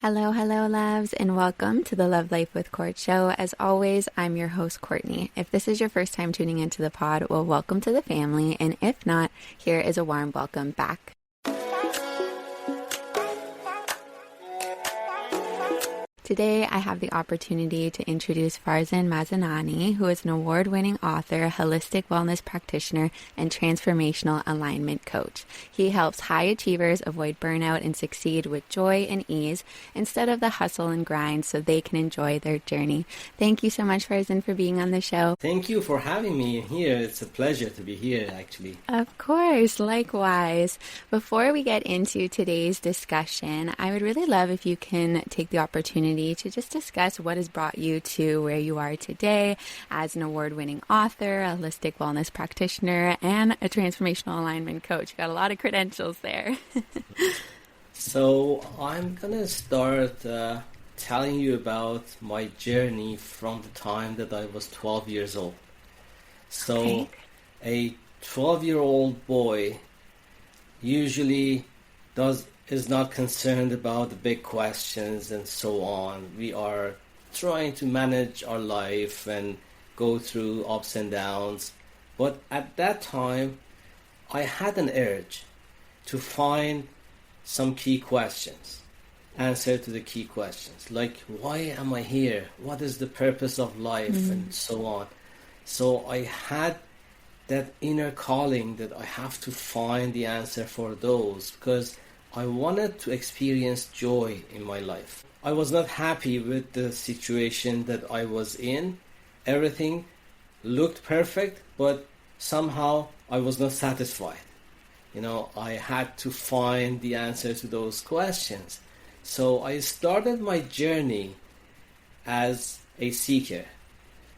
Hello, hello, loves, and welcome to the Love Life with Court show. As always, I'm your host, Courtney. If this is your first time tuning into the pod, well, welcome to the family, and if not, here is a warm welcome back. Today, I have the opportunity to introduce Farzin Mazinani, who is an award-winning author, holistic wellness practitioner, and transformational alignment coach. He helps high achievers avoid burnout and succeed with joy and ease instead of the hustle and grind so they can enjoy their journey. Thank you so much, Farzin, for being on the show. Thank you for having me here. It's a pleasure to be here, actually. Of course, likewise. Before we get into today's discussion, I would really love if you can take the opportunity to just discuss what has brought you to where you are today as an award-winning author, a holistic wellness practitioner, and a transformational alignment coach. You got a lot of credentials there. So I'm going to start telling you about my journey from the time that I was 12 years old. So Okay. a 12-year-old boy usually is not concerned about the big questions and so on. We are trying to manage our life and go through ups and downs. But at that time, I had an urge to find some key questions, answer to the key questions, like why am I here? What is the purpose of life? And so on. So I had that inner calling that I have to find the answer for those, because I wanted to experience joy in my life. I was not happy with the situation that I was in. Everything looked perfect, but somehow I was not satisfied. I had to find the answer to those questions. So I started my journey as a seeker.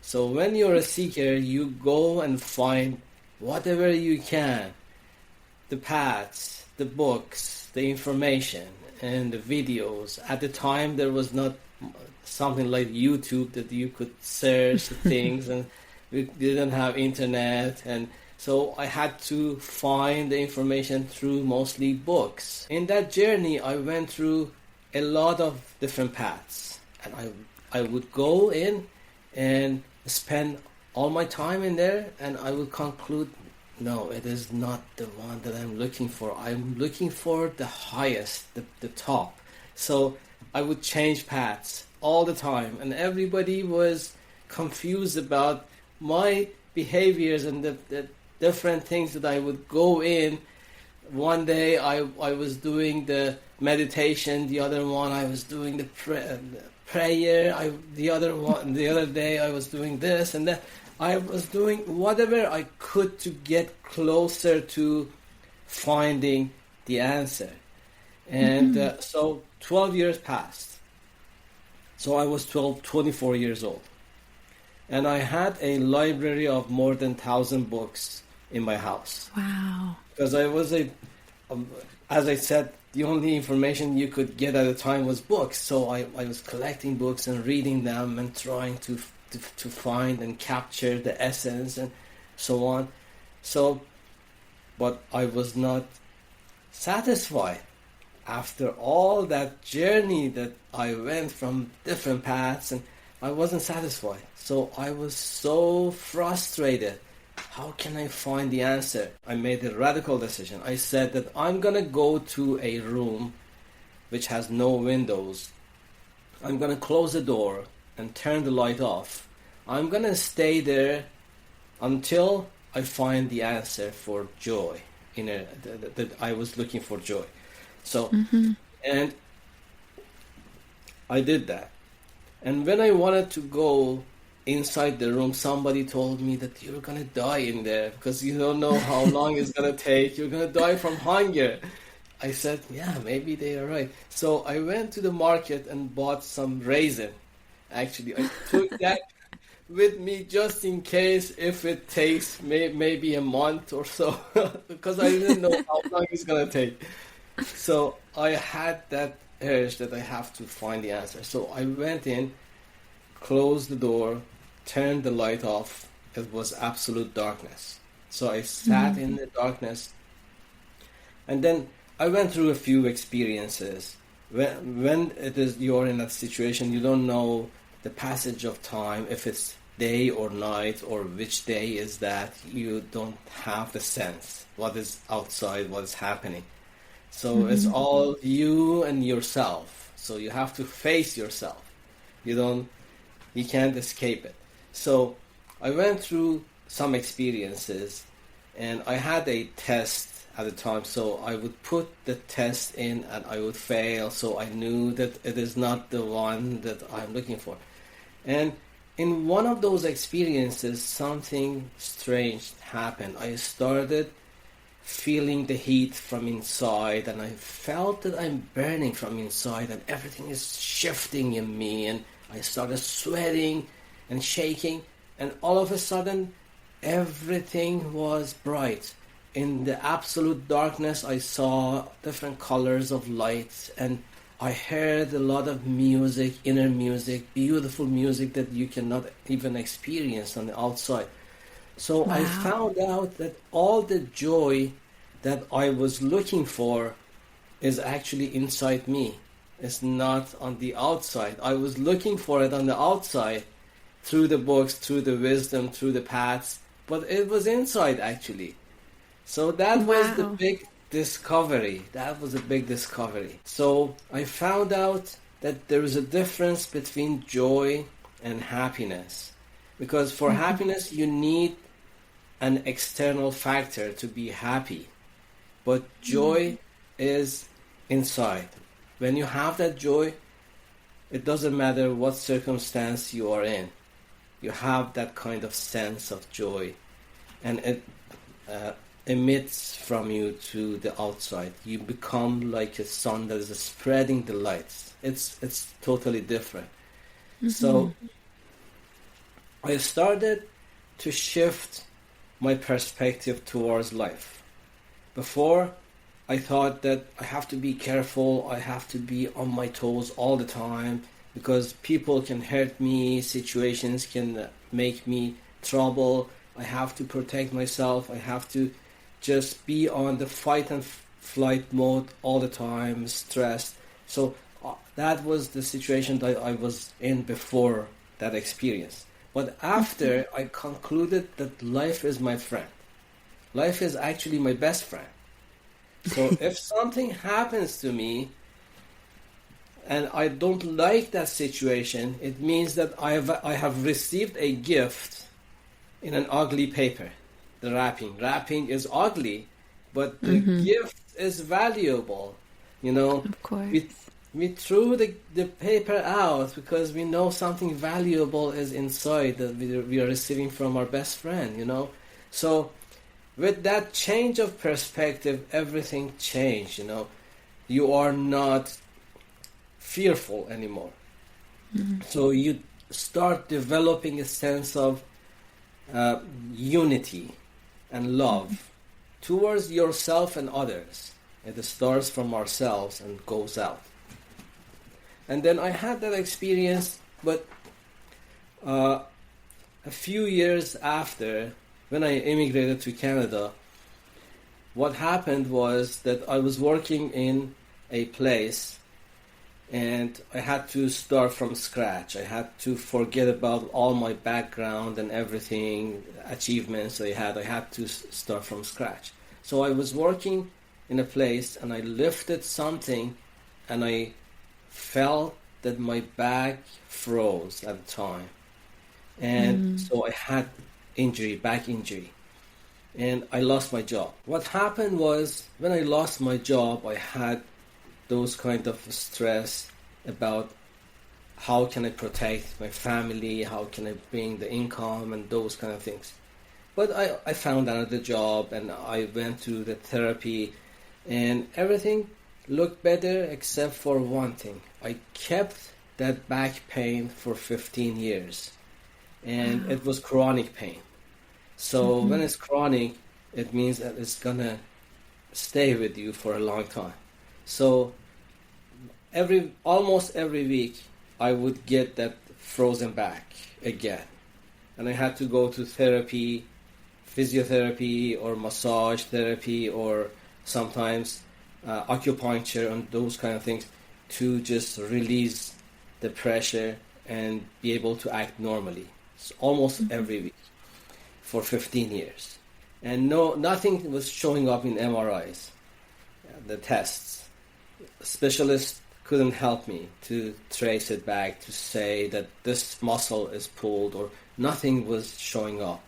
So when you're a seeker, you go and find whatever you can, the paths, the books, the information, and the videos. At the time, there was not something like YouTube that you could search things, and we didn't have internet, and so I had to find the information through mostly books. In that journey, I went through a lot of different paths, and I would go in and spend all my time in there, and I would conclude, no, it is not the one that I'm looking for. I'm looking for the highest, the top. So I would change paths all the time, and everybody was confused about my behaviors and the different things that I would go in. One day I was doing the meditation, the other one I was doing the prayer, the other day I was doing this and that. I was doing whatever I could to get closer to finding the answer. And so 12 years passed. So I was 24 years old. And I had a library of more than 1,000 books in my house. Wow. Because I was as I said, the only information you could get at the time was books. So I was collecting books and reading them and trying to find and capture the essence and so on. But I was not satisfied. After all that journey that I went from different paths, and I wasn't satisfied. So I was so frustrated. How can I find the answer? I made a radical decision. I said that I'm gonna go to a room which has no windows. I'm gonna close the door and turn the light off. I'm gonna stay there until I find the answer for joy. That I was looking for joy. So, and I did that. And when I wanted to go inside the room, somebody told me that you're gonna die in there because you don't know how long it's gonna take. You're gonna die from hunger. I said, yeah, maybe they are right. So I went to the market and bought some raisin. Actually, I took that with me just in case if it takes maybe a month or so because I didn't know how long it's gonna take. So I had that urge that I have to find the answer. So I went in, closed the door, turned the light off. It was absolute darkness. So I sat in the darkness, and then I went through a few experiences when it is you're in that situation, you don't know the passage of time, if it's day or night or which day is that. You don't have the sense what is outside, what is happening. So it's all you and yourself. So you have to face yourself. You can't escape it. So I went through some experiences, and I had a test at the time. So I would put the test in and I would fail. So I knew that it is not the one that I'm looking for. And in one of those experiences, something strange happened. I started feeling the heat from inside, and I felt that I'm burning from inside, and everything is shifting in me, and I started sweating and shaking, and all of a sudden everything was bright. In the absolute darkness, I saw different colors of lights, and I heard a lot of music, inner music, beautiful music that you cannot even experience on the outside. So I found out that all the joy that I was looking for is actually inside me. It's not on the outside. I was looking for it on the outside, through the books, through the wisdom, through the paths, but it was inside actually. So that was the big discovery. That was a big discovery. So I found out that there is a difference between joy and happiness. Because for happiness, you need an external factor to be happy. But joy is inside. When you have that joy, it doesn't matter what circumstance you are in. You have that kind of sense of joy. And it emits from you to the outside. You become like a sun that is spreading the lights. It's totally different. So I started to shift my perspective towards life. Before, I thought that I have to be careful, I have to be on my toes all the time, because people can hurt me, situations can make me trouble, I have to protect myself, I have to just be on the fight and flight mode all the time, stressed. So that was the situation that I was in before that experience. But after, I concluded that life is my friend. Life is actually my best friend. So if something happens to me and I don't like that situation, it means that I have received a gift in an ugly paper. The wrapping is ugly, but the gift is valuable. Of course. We threw the paper out because we know something valuable is inside that we are receiving from our best friend. So with that change of perspective, everything changed. You are not fearful anymore. So you start developing a sense of unity and love towards yourself and others. It starts from ourselves and goes out. And then I had that experience, but a few years after, when I immigrated to Canada, what happened was that I was working in a place and I had to start from scratch. I had to forget about all my background and everything, achievements I had. I had to start from scratch. So I was working in a place and I lifted something and I felt that my back froze at the time. And so I had back injury. And I lost my job. What happened was, when I lost my job, I had those kind of stress about how can I protect my family, how can I bring the income and those kind of things. But I found another job and I went to the therapy and everything looked better except for one thing. I kept that back pain for 15 years and it was chronic pain. So when it's chronic, it means that it's gonna stay with you for a long time. So almost every week, I would get that frozen back again. And I had to go to therapy, physiotherapy or massage therapy or sometimes acupuncture and those kind of things to just release the pressure and be able to act normally. So almost every week for 15 years. And nothing was showing up in MRIs, the tests. Specialists couldn't help me to trace it back to say that this muscle is pulled, or nothing was showing up.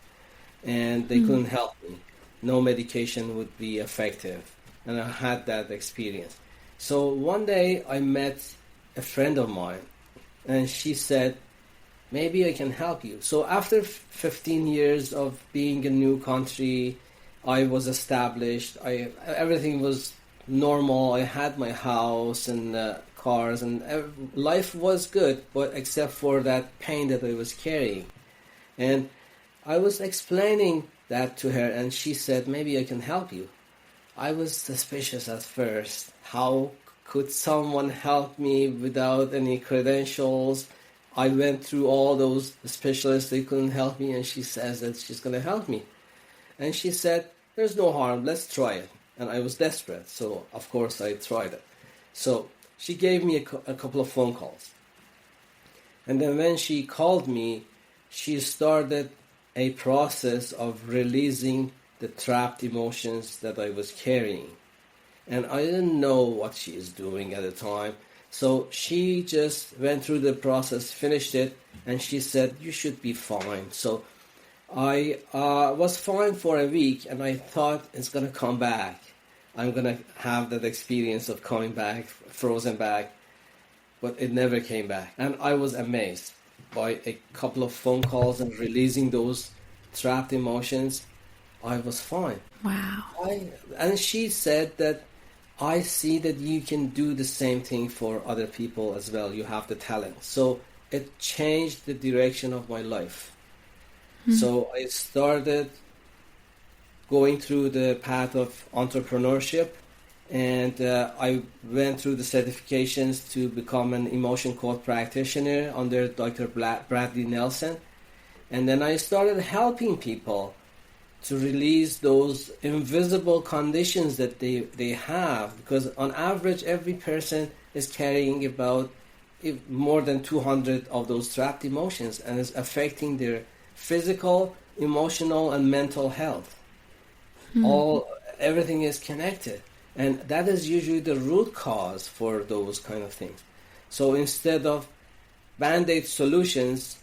And they couldn't help me. No medication would be effective. And I had that experience. So one day I met a friend of mine, and she said, maybe I can help you. So after 15 years of being in a new country, I was established. Everything was normal. I had my house and cars, and life was good, but except for that pain that I was carrying. And I was explaining that to her, and she said, maybe I can help you. I was suspicious at first. How could someone help me without any credentials? I went through all those specialists, they couldn't help me, and she says that she's going to help me. And she said, there's no harm, let's try it. And I was desperate, so of course I tried it. So she gave me a couple of phone calls. And then when she called me, she started a process of releasing the trapped emotions that I was carrying. And I didn't know what she is doing at the time. So she just went through the process, finished it, and she said, you should be fine. So I was fine for a week, and I thought it's going to come back. I'm going to have that experience of coming back, frozen back. But it never came back. And I was amazed by a couple of phone calls and releasing those trapped emotions. I was fine. Wow. And she said that, I see that you can do the same thing for other people as well. You have the talent. So it changed the direction of my life. So I started going through the path of entrepreneurship, and I went through the certifications to become an emotion code practitioner under Dr. Bradley Nelson. And then I started helping people to release those invisible conditions that they have, because on average every person is carrying about more than 200 of those trapped emotions, and is affecting their physical, emotional, and mental health. Everything is connected, and that is usually the root cause for those kind of things. So instead of band-aid solutions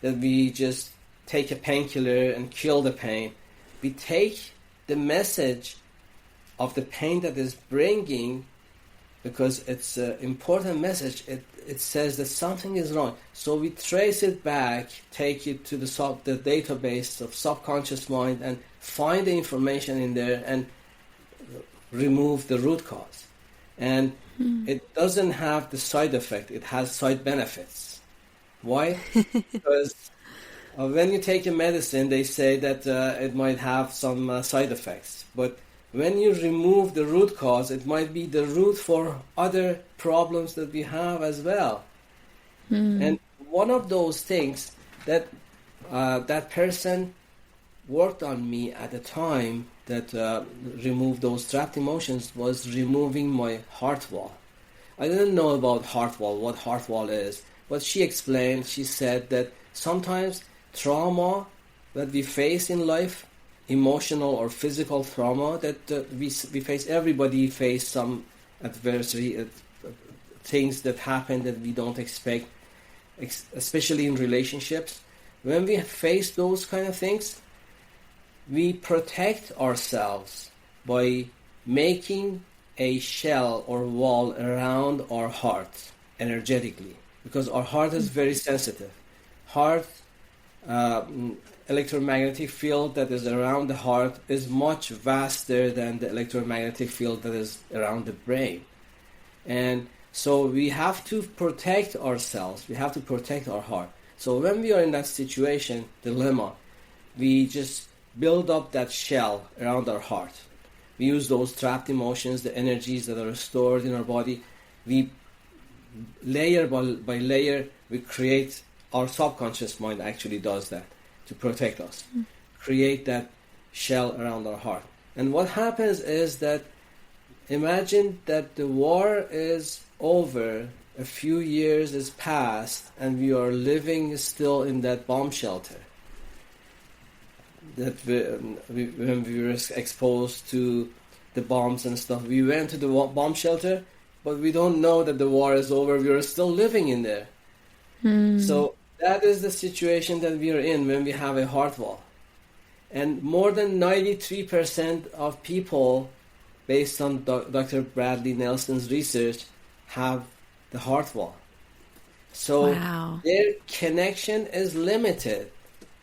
that we just take a painkiller and kill the pain, we take the message of the pain that is bringing, because it's an important message. It says that something is wrong. So we trace it back, take it to the database of subconscious mind, and find the information in there and remove the root cause. And it doesn't have the side effect. It has side benefits. Why? Because when you take a medicine, they say that it might have some side effects. But when you remove the root cause, it might be the root for other problems that we have as well. And one of those things that that person worked on me at the time that removed those trapped emotions was removing my heart wall. I didn't know about heart wall, what heart wall is. But she explained, she said that sometimes trauma that we face in life, emotional or physical trauma that we face, everybody face some adversity, things that happen that we don't expect, especially in relationships. When we face those kind of things, we protect ourselves by making a shell or wall around our heart energetically, because our heart is very sensitive. Heart electromagnetic field that is around the heart is much vaster than the electromagnetic field that is around the brain. And so we have to protect ourselves. We have to protect our heart. So when we are in that situation, dilemma, we just build up that shell around our heart. We use those trapped emotions, the energies that are stored in our body. We layer by layer, we create, our subconscious mind actually does that to protect us, create that shell around our heart. And what happens is that, imagine that the war is over, a few years has passed, and we are living still in that bomb shelter. That when we were exposed to the bombs and stuff, we went to the bomb shelter, but we don't know that the war is over. We are still living in there. So that is the situation that we are in when we have a heart wall. And more than 93% of people, based on Dr. Bradley Nelson's research, have the heart wall. So their connection is limited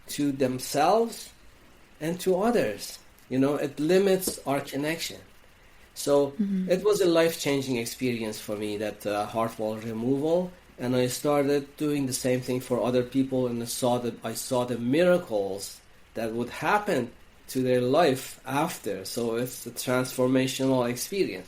to themselves and to others. It limits our connection. So it was a life-changing experience for me, that heart wall removal. And I started doing the same thing for other people, and I saw the miracles that would happen to their life after. So it's a transformational experience.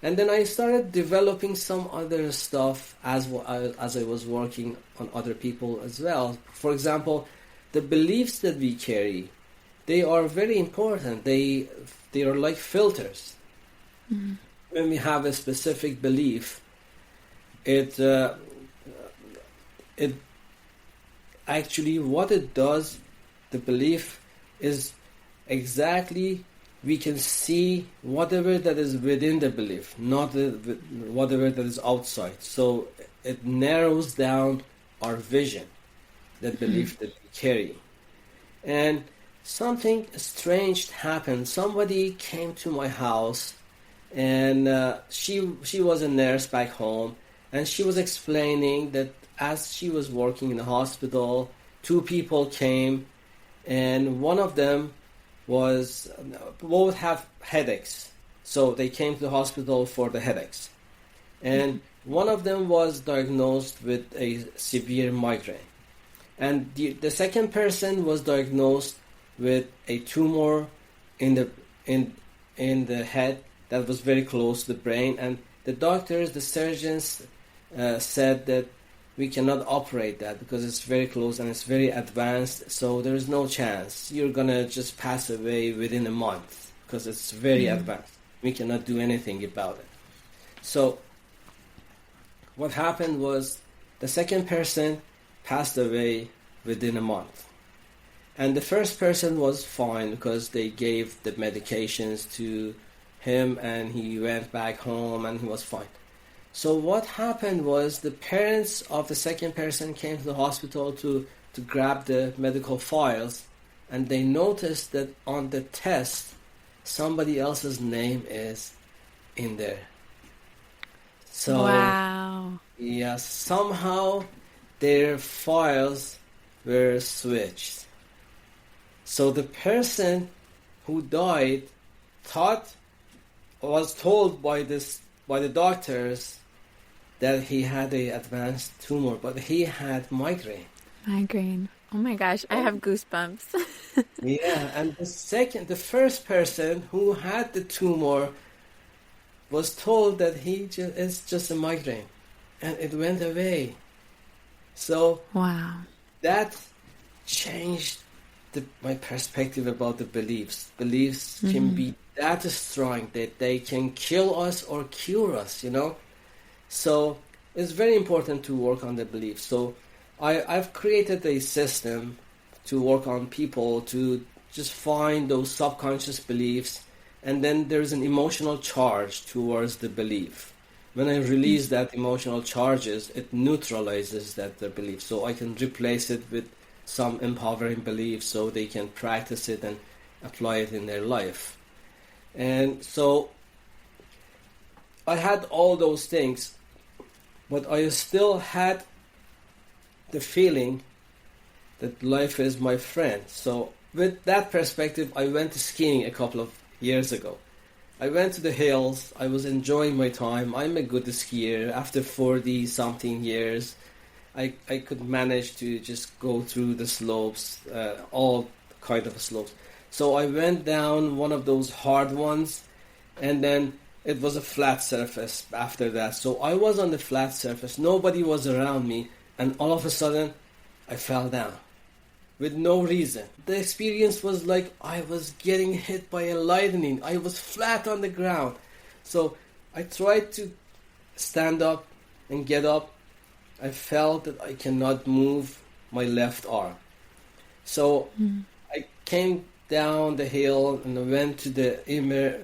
And then I started developing some other stuff as I was working on other people as well. For example, the beliefs that we carry, they are very important. They are like filters. When we have a specific belief, it actually, what it does, the belief is exactly, we can see whatever that is within the belief, not whatever that is outside. So it narrows down our vision, that belief that we carry. And something strange happened. Somebody came to my house, and she was a nurse back home, and she was explaining that as she was working in the hospital, two people came, and one of them both have headaches. So they came to the hospital for the headaches. And one of them was diagnosed with a severe migraine. And the second person was diagnosed with a tumor in the head that was very close to the brain. And the surgeons said that we cannot operate that because it's very close and it's very advanced, so there is no chance. You're gonna just pass away within a month because it's very advanced. We cannot do anything about it. So what happened was the second person passed away within a month. And the first person was fine because they gave the medications to him and he went back home and he was fine. So what happened was the parents of the second person came to the hospital to grab the medical files, and they noticed that on the test somebody else's name is in there. So yes, somehow their files were switched. So the person who died was told by the doctors that he had an advanced tumor, but he had migraine. Oh my gosh, I have goosebumps. Yeah, and the first person who had the tumor was told that it's just a migraine, and it went away. So that changed my perspective about the beliefs. Beliefs can be that strong that they can kill us or cure us, So it's very important to work on the beliefs. So I've created a system to work on people to just find those subconscious beliefs, and then there's an emotional charge towards the belief. When I release that emotional charges, it neutralizes the belief. So I can replace it with some empowering beliefs so they can practice it and apply it in their life. And so I had all those things, but I still had the feeling that life is my friend. So with that perspective, I went skiing a couple of years ago. I went to the hills. I was enjoying my time. I'm a good skier. After 40 something years, I could manage to just go through the slopes, all kind of slopes. So I went down one of those hard ones, and then it was a flat surface after that. So I was on the flat surface. Nobody was around me, and all of a sudden, I fell down with no reason. The experience was like I was getting hit by a lightning. I was flat on the ground. So I tried to stand up and get up, I felt that I cannot move my left arm. So I came down the hill and I went to the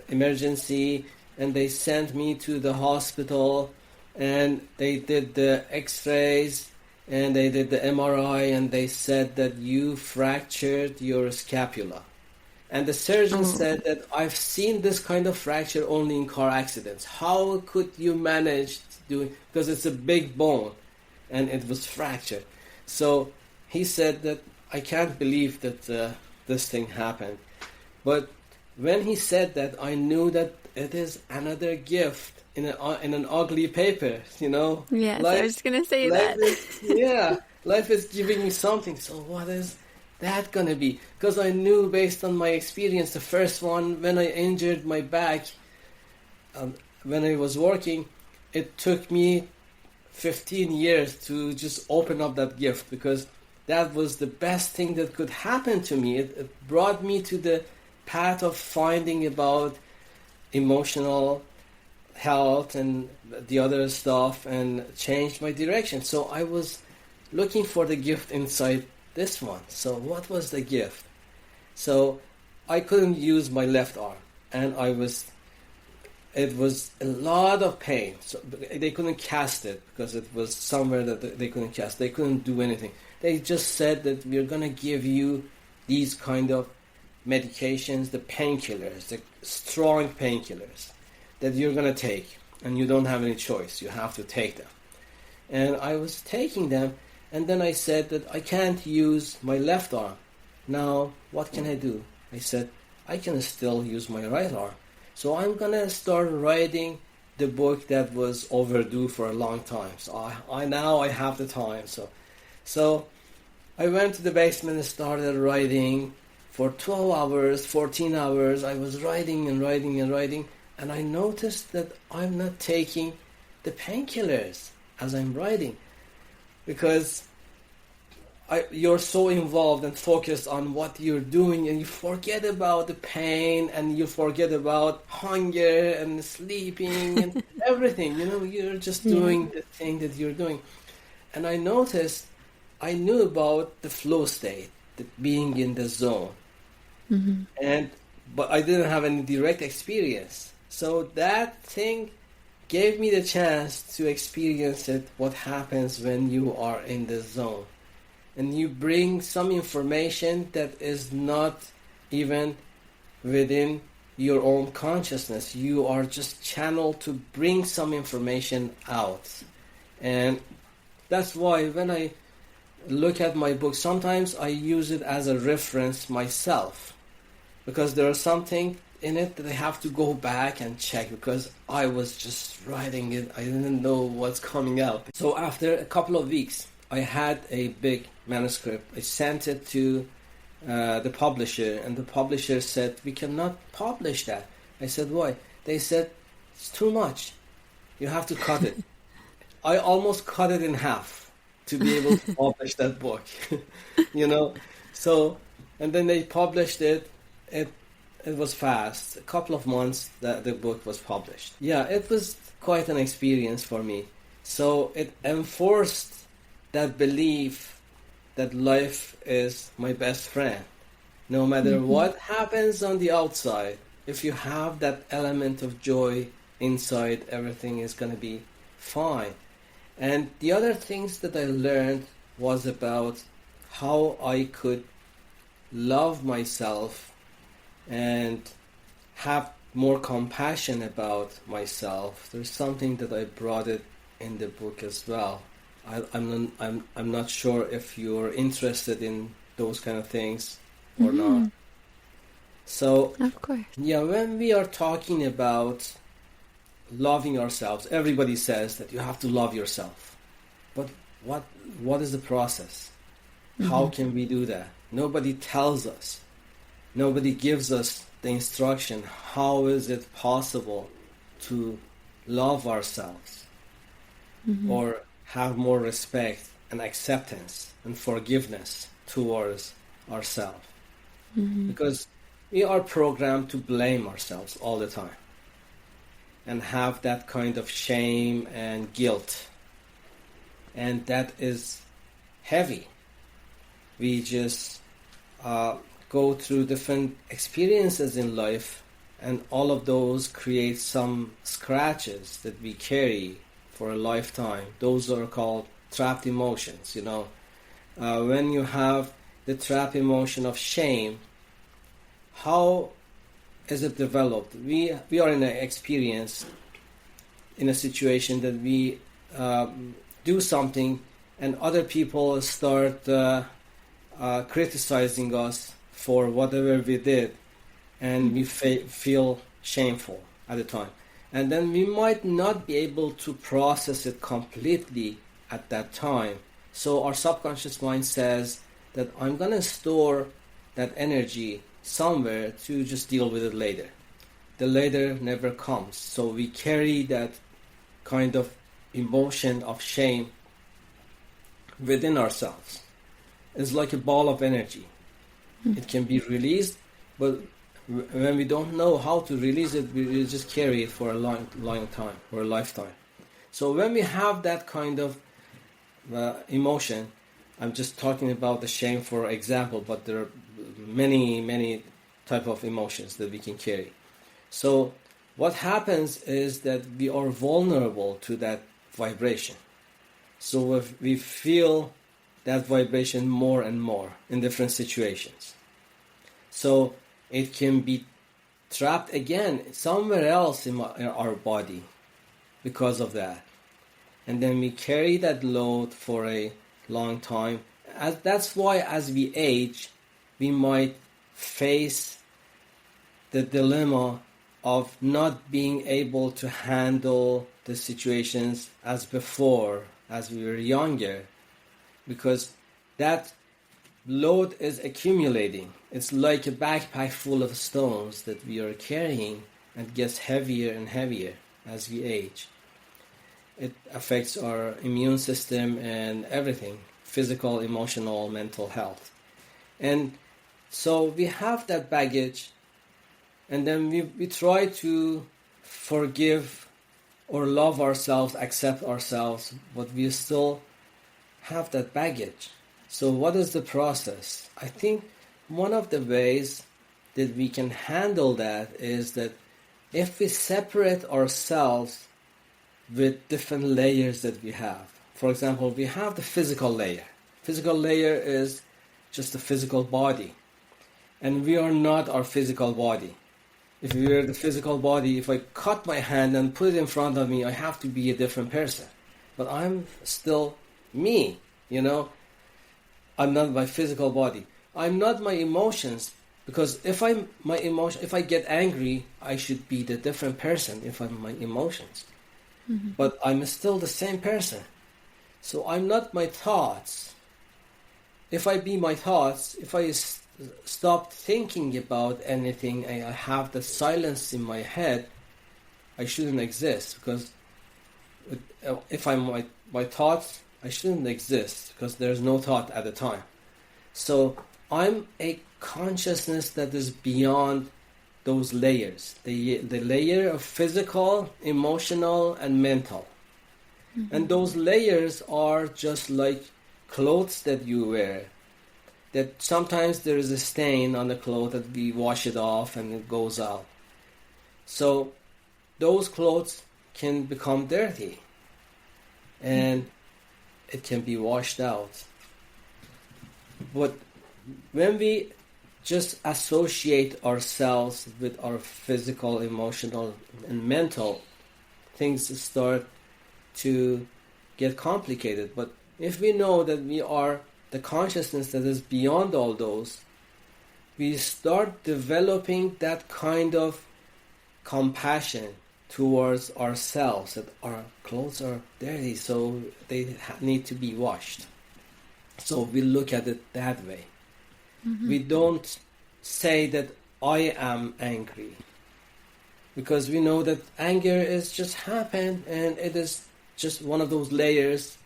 emergency, and they sent me to the hospital, and they did the x-rays and they did the MRI, and they said that you fractured your scapula. And the surgeon said that I've seen this kind of fracture only in car accidents. How could you manage to do it? Because it's a big bone and it was fractured. So he said that I can't believe that this thing happened. But when he said that, I knew that it is another gift in an ugly paper, you know. Yes, I was going to say that. Life is giving me something. So what is that going to be? Because I knew based on my experience, the first one, when I injured my back, when I was working, it took me 15 years to just open up that gift, because that was the best thing that could happen to me. It brought me to the path of finding about emotional health and the other stuff, and changed my direction. So I was looking for the gift inside this one. So what was the gift? So I couldn't use my left arm, and it was a lot of pain. So they couldn't cast it because it was somewhere that they couldn't cast. They couldn't do anything. They just said that we're going to give you these kind of medications, the painkillers, the strong painkillers that you're going to take, and you don't have any choice. You have to take them. And I was taking them, and then I said that I can't use my left arm. Now, what can I do? I said, I can still use my right arm. So I'm going to start writing the book that was overdue for a long time. So I have the time. So I went to the basement and started writing for 12 hours, 14 hours. I was writing and writing and writing. And I noticed that I'm not taking the painkillers as I'm writing, because you're so involved and focused on what you're doing, and you forget about the pain, and you forget about hunger and sleeping and everything. You know, you're just doing the thing that you're doing. And I noticed I knew about the flow state, the being in the zone, but I didn't have any direct experience. So that thing gave me the chance to experience it, what happens when you are in the zone. And you bring some information that is not even within your own consciousness. You are just channeled to bring some information out. And that's why when I look at my book, sometimes I use it as a reference myself, because there is something in it that I have to go back and check, because I was just writing it. I didn't know what's coming out. So after a couple of weeks, I had a big manuscript. I sent it to the publisher, and the publisher said, we cannot publish that. I said, why? They said, it's too much. You have to cut it. I almost cut it in half to be able to publish that book, you know. So, and then they published it. It was fast. A couple of months that the book was published. Yeah, it was quite an experience for me. So it enforced that belief that life is my best friend. No matter what happens on the outside, if you have that element of joy inside, everything is going to be fine. And the other things that I learned was about how I could love myself and have more compassion about myself. There's something that I brought it in the book as well. I'm not sure if you're interested in those kind of things or not. So, of course, yeah, when we are talking about loving ourselves, everybody says that you have to love yourself. But what is the process? How can we do that? Nobody tells us. Nobody gives us the instruction. How is it possible to love ourselves or have more respect and acceptance and forgiveness towards ourselves? Because we are programmed to blame ourselves all the time. and have that kind of shame and guilt. And that is heavy. We just go through different experiences in life, and all of those create some scratches that we carry for a lifetime. Those are called trapped emotions, when you have the trapped emotion of shame, how is it developed? We are in an experience, in a situation that we do something, and other people start criticizing us for whatever we did, and we feel shameful at the time. And then we might not be able to process it completely at that time. So our subconscious mind says that I'm going to store that energy somewhere to just deal with it later. The later never comes. So we carry that kind of emotion of shame within ourselves. It's like a ball of energy. It can be released, but when we don't know how to release it, we just carry it for a long time, or a lifetime. So when we have that kind of emotion, I'm just talking about the shame for example, but there are many type of emotions that we can carry. So what happens is that we are vulnerable to that vibration. So if we feel that vibration more and more in different situations. So it can be trapped again somewhere else in our body because of that. And then we carry that load for a long time. That's why as we age, we might face the dilemma of not being able to handle the situations as before, as we were younger, because that load is accumulating. It's like a backpack full of stones that we are carrying, and gets heavier and heavier as we age. It affects our immune system and everything, physical, emotional, mental health. And so we have that baggage, and then we try to forgive or love ourselves, accept ourselves, but we still have that baggage. So what is the process? I think one of the ways that we can handle that is that if we separate ourselves with different layers that we have. For example, we have the physical layer. Physical layer is just the physical body. And we are not our physical body. If we were the physical body, if I cut my hand and put it in front of me, I have to be a different person. But I'm still me, I'm not my physical body. I'm not my emotions, because if I get angry, I should be the different person if I'm my emotions. Mm-hmm. But I'm still the same person. So I'm not my thoughts. If I be my thoughts, if I stop thinking about anything, I have the silence in my head, I shouldn't exist, because if I'm my thoughts, I shouldn't exist because there's no thought at the time. So I'm a consciousness that is beyond those layers, the layer of physical, emotional, and mental. Mm-hmm. And those layers are just like clothes that you wear, that sometimes there is a stain on the cloth that we wash it off and it goes out. So those clothes can become dirty and it can be washed out. But when we just associate ourselves with our physical, emotional, and mental, things start to get complicated. But if we know that we are the consciousness that is beyond all those, we start developing that kind of compassion towards ourselves, that our clothes are dirty, so they need to be washed. So we look at it that way. Mm-hmm. We don't say that I am angry, because we know that anger is just happened and it is just one of those layers,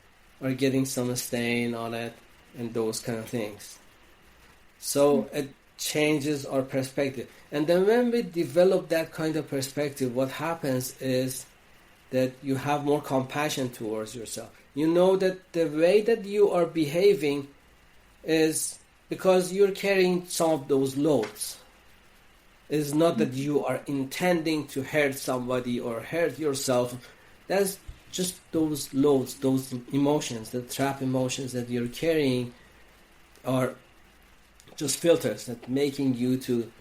or getting some stain on it and those kind of things. So changes our perspective. And then when we develop that kind of perspective, what happens is that you have more compassion towards yourself. You know that the way that you are behaving is because you're carrying some of those loads. It's not that you are intending to hurt somebody or hurt yourself. That's just those loads, those emotions, the trap emotions that you're carrying are just filters that making you to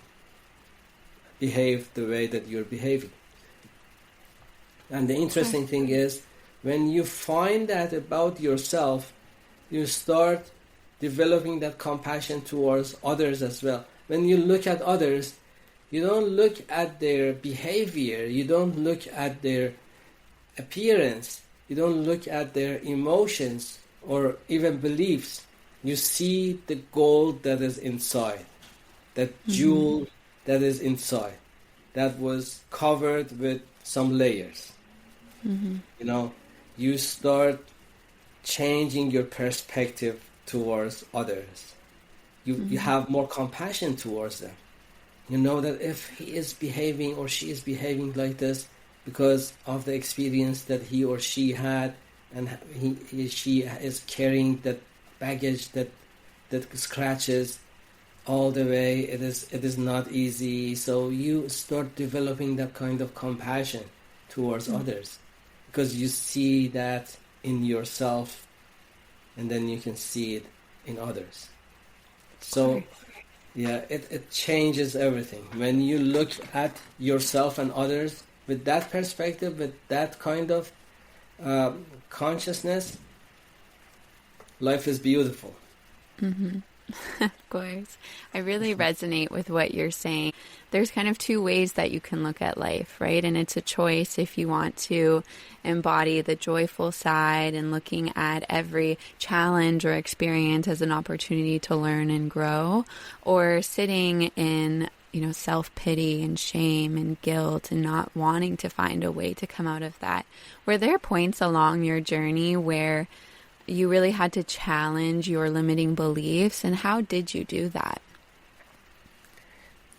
behave the way that you're behaving. And the interesting thing is, when you find that about yourself, you start developing that compassion towards others as well. When you look at others, you don't look at their behavior, you don't look at their appearance, you don't look at their emotions or even beliefs. You see the gold that is inside, that jewel that is inside, that was covered with some layers. You know, you start changing your perspective towards others. You have more compassion towards them. You know that if he is behaving or she is behaving like this because of the experience that he or she had, and she is carrying that baggage that scratches all the way, it is not easy. So you start developing that kind of compassion towards others, because you see that in yourself, and then you can see it in others. So yeah, it changes everything. When you look at yourself and others with that perspective, with that kind of consciousness, life is beautiful. Of course. I really resonate with what you're saying. There's kind of two ways that you can look at life, right? And it's a choice if you want to embody the joyful side and looking at every challenge or experience as an opportunity to learn and grow, or sitting in, self-pity and shame and guilt and not wanting to find a way to come out of that. Were there points along your journey where you really had to challenge your limiting beliefs, and how did you do that?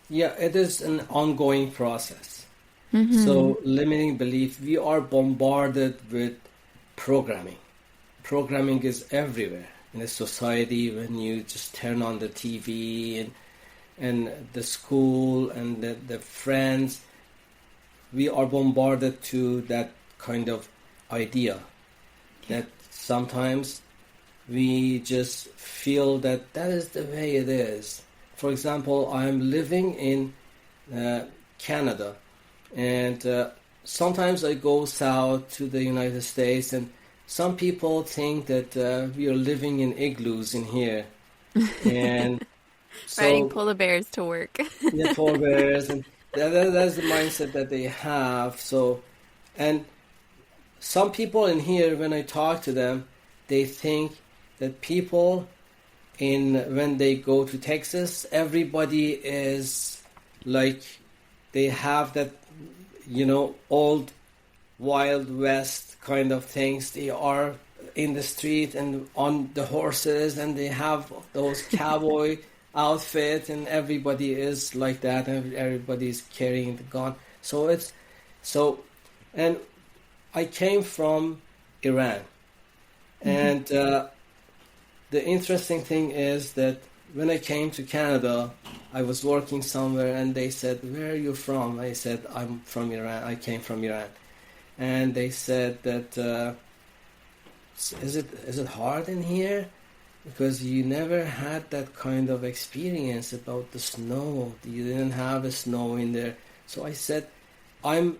Yeah, it is an ongoing process. So limiting belief, we are bombarded with programming. Programming is everywhere in a society. When you just turn on the TV and the school and the friends, we are bombarded to that kind of idea that sometimes we just feel that is the way it is. For example, I'm living in Canada, and sometimes I go south to the United States, and some people think that we are living in igloos in here. And so, riding polar bears to work. Yeah, polar bears, and that's the mindset that they have. So, and some people in here, when I talk to them, they think that people when they go to Texas, everybody is like, they have that, old Wild West kind of things. They are in the street and on the horses, and they have those cowboy outfit, and everybody is like that, and everybody is carrying the gun. And I came from Iran, and the interesting thing is that when I came to Canada, I was working somewhere, and they said, "Where are you from?" I said, "I'm from Iran. I came from Iran." And they said that, is it hard in here? Because you never had that kind of experience about the snow. You didn't have the snow in there. So I said, I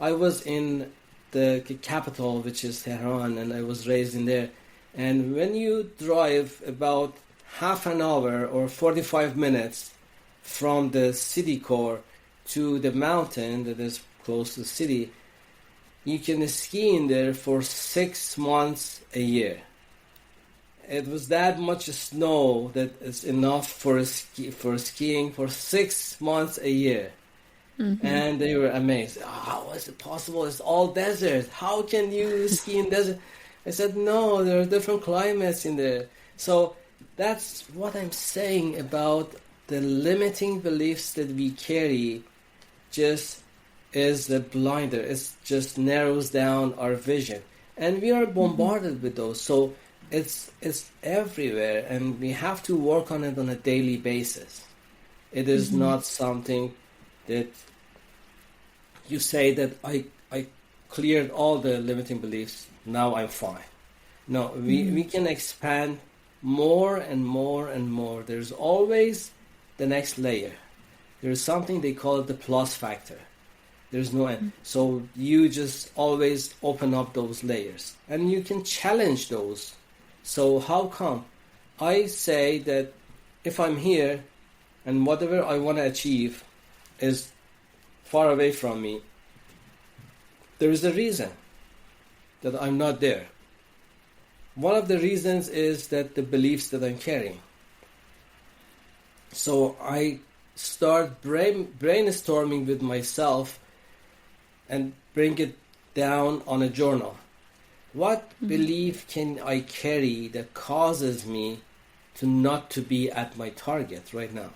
was in the capital, which is Tehran, and I was raised in there. And when you drive about half an hour or 45 minutes from the city core to the mountain that is close to the city, you can ski in there for 6 months a year. It was that much snow that is enough for skiing for 6 months a year. And they were amazed. How is it possible? It's all desert. How can you ski in desert? I said, no, there are different climates in there. So that's what I'm saying about the limiting beliefs that we carry just is a blinder. It just narrows down our vision. And we are bombarded with those. So it's everywhere, and we have to work on it on a daily basis. It is not something that you say that I cleared all the limiting beliefs, now I'm fine. No, we can expand more and more and more. There's always the next layer. There's something they call it the plus factor. There's no end. So you just always open up those layers, and you can challenge those. So how come? I say that if I'm here and whatever I want to achieve is far away from me, there is a reason that I'm not there. One of the reasons is that the beliefs that I'm carrying. So I start brainstorming with myself and bring it down on a journal. What belief can I carry that causes me to not to be at my target right now?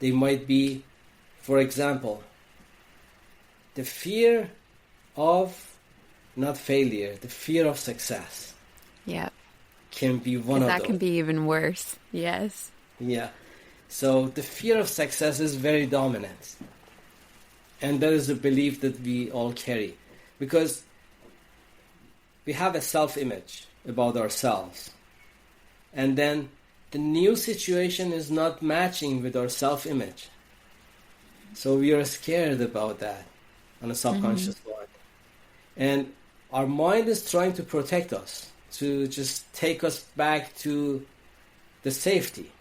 They might be, for example, the fear of not failure, the fear of success. Yeah. Can be one of those. That can be even worse. Yes. Yeah. So the fear of success is very dominant. And that is a belief that we all carry. Because we have a self-image about ourselves. And then the new situation is not matching with our self-image. So we are scared about that on a subconscious level. And our mind is trying to protect us, to just take us back to the safety.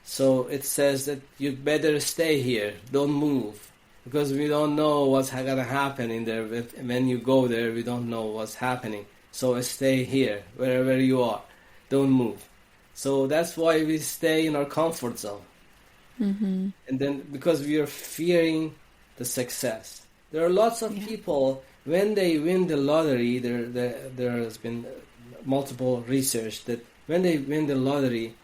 So it says that you'd better stay here, don't move, because we don't know what's going to happen in there. When you go there, we don't know what's happening. So stay here, wherever you are, don't move. So that's why we stay in our comfort zone. And then because we are fearing the success. There are lots of people, when they win the lottery, there has been multiple research that when they win the lottery,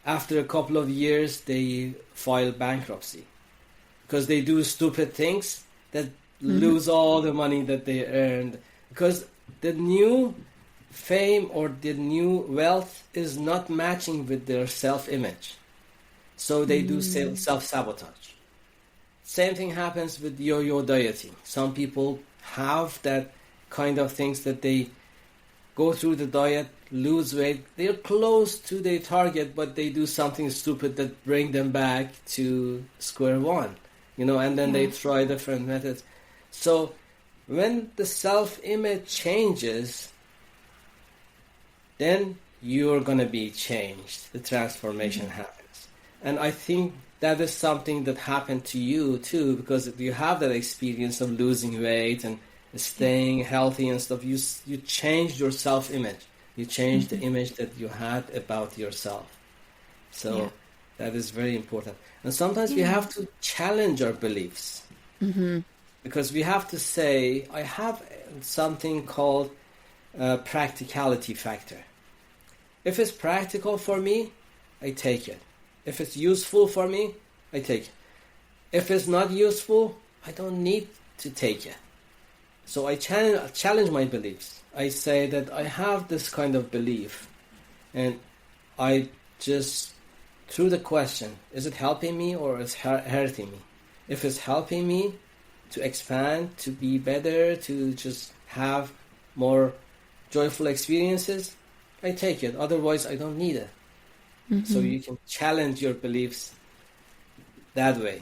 after a couple of years, they file bankruptcy because they do stupid things that lose all the money that they earned, because the new fame or the new wealth is not matching with their self-image. So they do self-sabotage. Same thing happens with yo-yo dieting. Some people have that kind of things that they go through the diet, lose weight. They're close to their target, but they do something stupid that bring them back to square one, and then they try different methods. So when the self-image changes, then you're going to be changed. The transformation happens. And I think that is something that happened to you too, because you have that experience of losing weight and staying healthy and stuff. You changed your self-image. You changed the image that you had about yourself. So that is very important. And sometimes we have to challenge our beliefs. Because we have to say, I have something called practicality factor. If it's practical for me, I take it. If it's useful for me, I take it. If it's not useful, I don't need to take it. So I challenge my beliefs. I say that I have this kind of belief, and I just, through the question, is it helping me or is it hurting me? If it's helping me to expand, to be better, to just have more joyful experiences, I take it. Otherwise, I don't need it. So you can challenge your beliefs that way.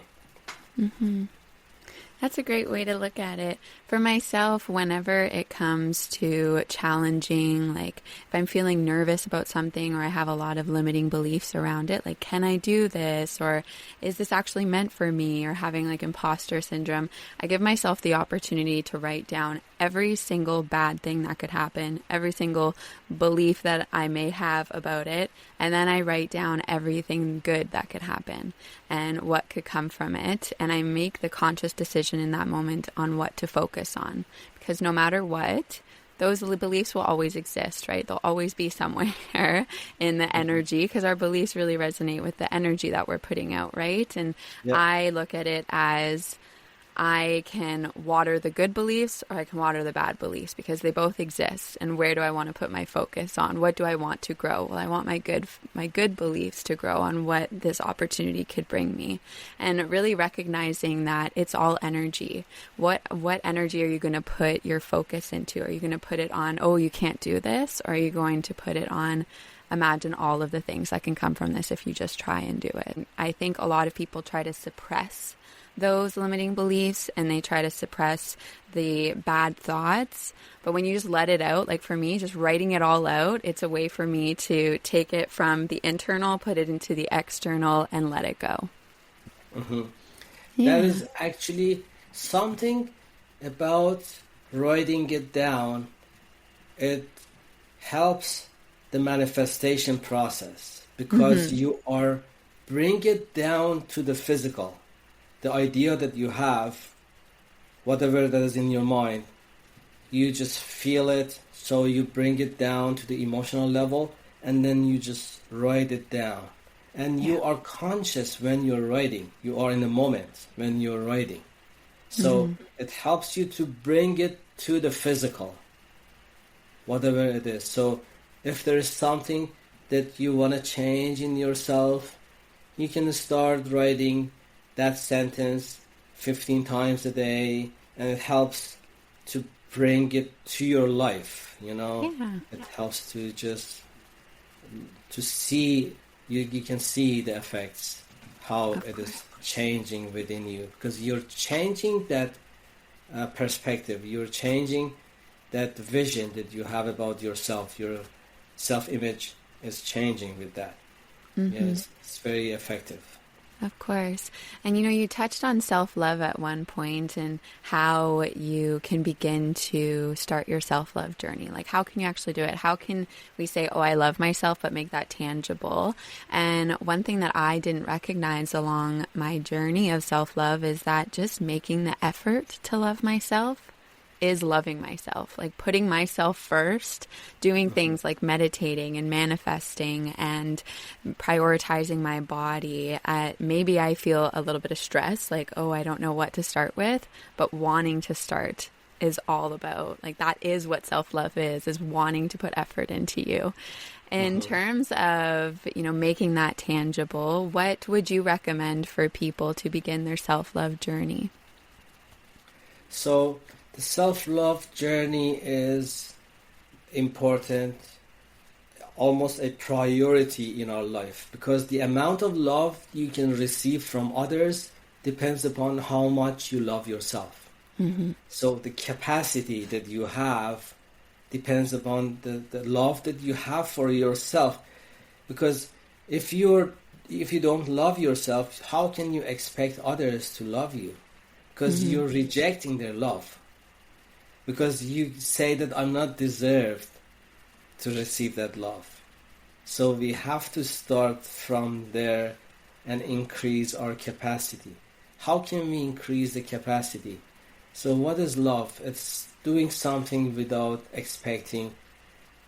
That's a great way to look at it. For myself, whenever it comes to challenging, like if I'm feeling nervous about something or I have a lot of limiting beliefs around it, like, can I do this? Or is this actually meant for me? Or having like imposter syndrome, I give myself the opportunity to write down every single bad thing that could happen, every single belief that I may have about it. And then I write down everything good that could happen and what could come from it. And I make the conscious decision in that moment on what to focus on. Because no matter what, those beliefs will always exist, right? They'll always be somewhere in the energy, because our beliefs really resonate with the energy that we're putting out, right? And Yep. I look at it as I can water the good beliefs or I can water the bad beliefs, because they both exist. And where do I want to put my focus on? What do I want to grow? Well, I want my good beliefs to grow on what this opportunity could bring me. And really recognizing that it's all energy. What energy are you going to put your focus into? Are you going to put it on, oh, you can't do this? Or are you going to put it on, imagine all of the things that can come from this if you just try and do it? I think a lot of people try to suppress those limiting beliefs, and they try to suppress the bad thoughts. But when you just let it out, like for me, just writing it all out, it's a way for me to take it from the internal, put it into the external, and let it go. Mm-hmm. Yeah. That is actually something about writing it down. It helps the manifestation process, because you are bring it down to the physical. The idea that you have, whatever that is in your mind, you just feel it, so you bring it down to the emotional level, and then you just write it down. And you are conscious when you're writing. You are in the moment when you're writing. So it helps you to bring it to the physical, whatever it is. So if there is something that you want to change in yourself, you can start writing that sentence 15 times a day, and it helps to bring it to your life, you know. It helps to just to see, you can see the effects, how it is changing within you, because you're changing that perspective, you're changing that vision that you have about yourself. Your self-image is changing with that. Yes, it's very effective. Of course. And you touched on self-love at one point, and how you can begin to start your self-love journey. Like, how can you actually do it? How can we say, oh, I love myself, but make that tangible? And one thing that I didn't recognize along my journey of self-love is that just making the effort to love myself is loving myself, like putting myself first, doing things like meditating and manifesting and prioritizing my body. Maybe I feel a little bit of stress, like, oh, I don't know what to start with, but wanting to start is all about, like, that is what self-love is wanting to put effort into you. In terms of, making that tangible, what would you recommend for people to begin their self-love journey? So the self-love journey is important, almost a priority in our life, because the amount of love you can receive from others depends upon how much you love yourself. So the capacity that you have depends upon the love that you have for yourself, because if you don't love yourself, how can you expect others to love you? Because you're rejecting their love. Because you say that I'm not deserved to receive that love. So we have to start from there and increase our capacity. How can we increase the capacity? So what is love? It's doing something without expecting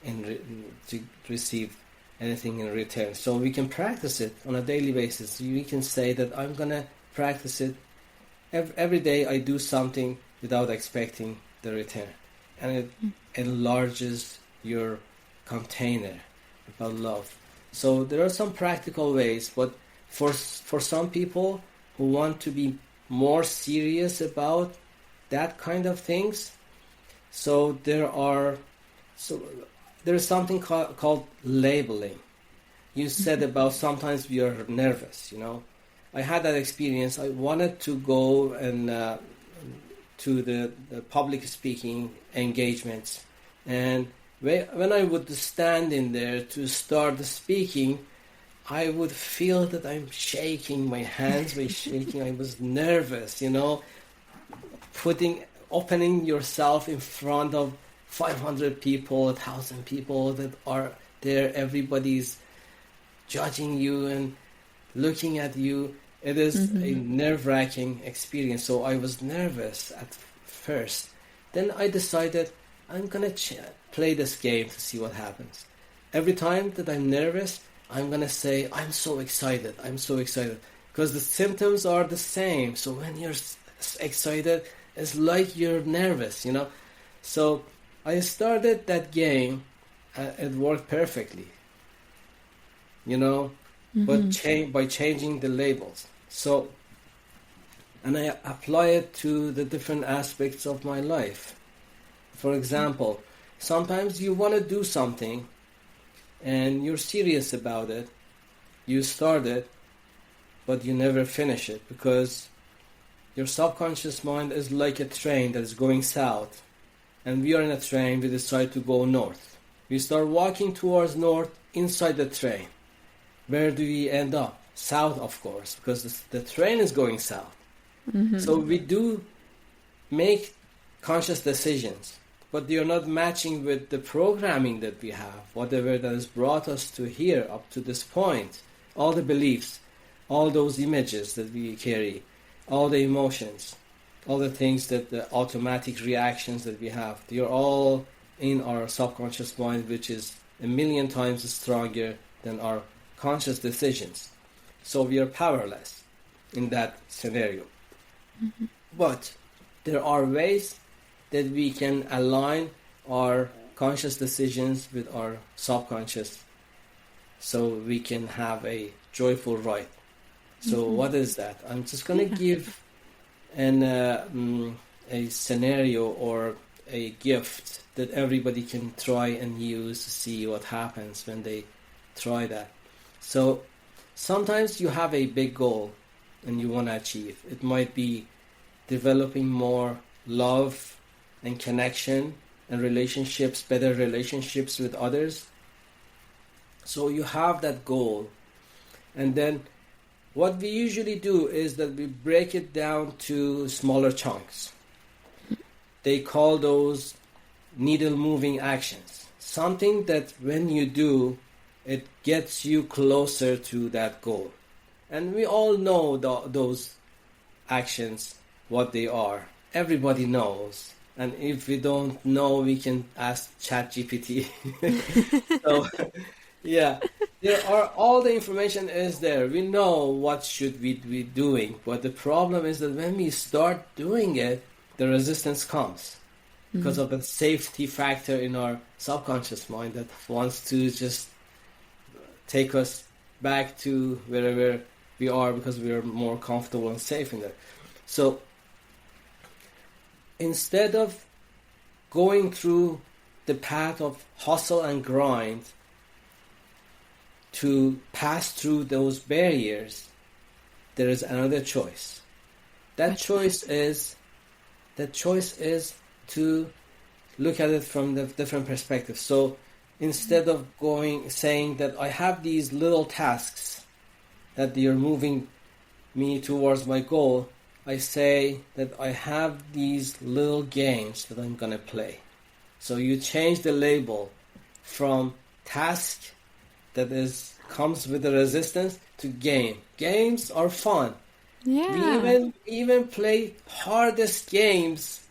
to receive anything in return. So we can practice it on a daily basis. We can say that I'm going to practice it. Every day I do something without expecting the return, and it enlarges your container about love. So there are some practical ways, but for some people who want to be more serious about that kind of things, so there is something called labeling. You said about sometimes we are nervous, I had that experience. I wanted to go and to the public speaking engagements, and when I would stand in there to start speaking, I would feel that I'm shaking, my hands were shaking. I was nervous, opening yourself in front of 500 people, 1,000 people that are there. Everybody's judging you and looking at you. It is a nerve-wracking experience. So I was nervous at first. Then I decided I'm gonna play this game to see what happens. Every time that I'm nervous, I'm gonna say, I'm so excited, because the symptoms are the same. So when you're excited, it's like you're nervous, So I started that game. It worked perfectly, but by changing the labels. So, and I apply it to the different aspects of my life. For example, sometimes you want to do something and you're serious about it. You start it, but you never finish it because your subconscious mind is like a train that is going south. And we are in a train, we decide to go north. We start walking towards north inside the train. Where do we end up? South, of course, because the train is going south. So we do make conscious decisions, but they are not matching with the programming that we have, whatever that has brought us to here, up to this point. All the beliefs, all those images that we carry, all the emotions, all the things that the automatic reactions that we have, they are all in our subconscious mind, which is a million times stronger than our conscious decisions. So we are powerless in that scenario. But there are ways that we can align our conscious decisions with our subconscious so we can have a joyful ride. So what is that? I'm just going to give a scenario or a gift that everybody can try and use to see what happens when they try that. So sometimes you have a big goal and you want to achieve. It might be developing more love and connection and relationships, better relationships with others. So you have that goal. And then what we usually do is that we break it down to smaller chunks. They call those needle moving actions. Something that when you do, it gets you closer to that goal. And we all know those actions, what they are. Everybody knows. And if we don't know, we can ask ChatGPT. So, yeah, there are all the information is there. We know what should we be doing. But the problem is that when we start doing it, the resistance comes because of the safety factor in our subconscious mind that wants to just take us back to wherever we are because we are more comfortable and safe in there. So instead of going through the path of hustle and grind to pass through those barriers, there is another choice. That choice is to look at it from the different perspectives. So instead of saying that I have these little tasks that you're moving me towards my goal, I say that I have these little games that I'm gonna play. So you change the label from task that comes with the resistance to game. Games are fun. Yeah. We even play hardest games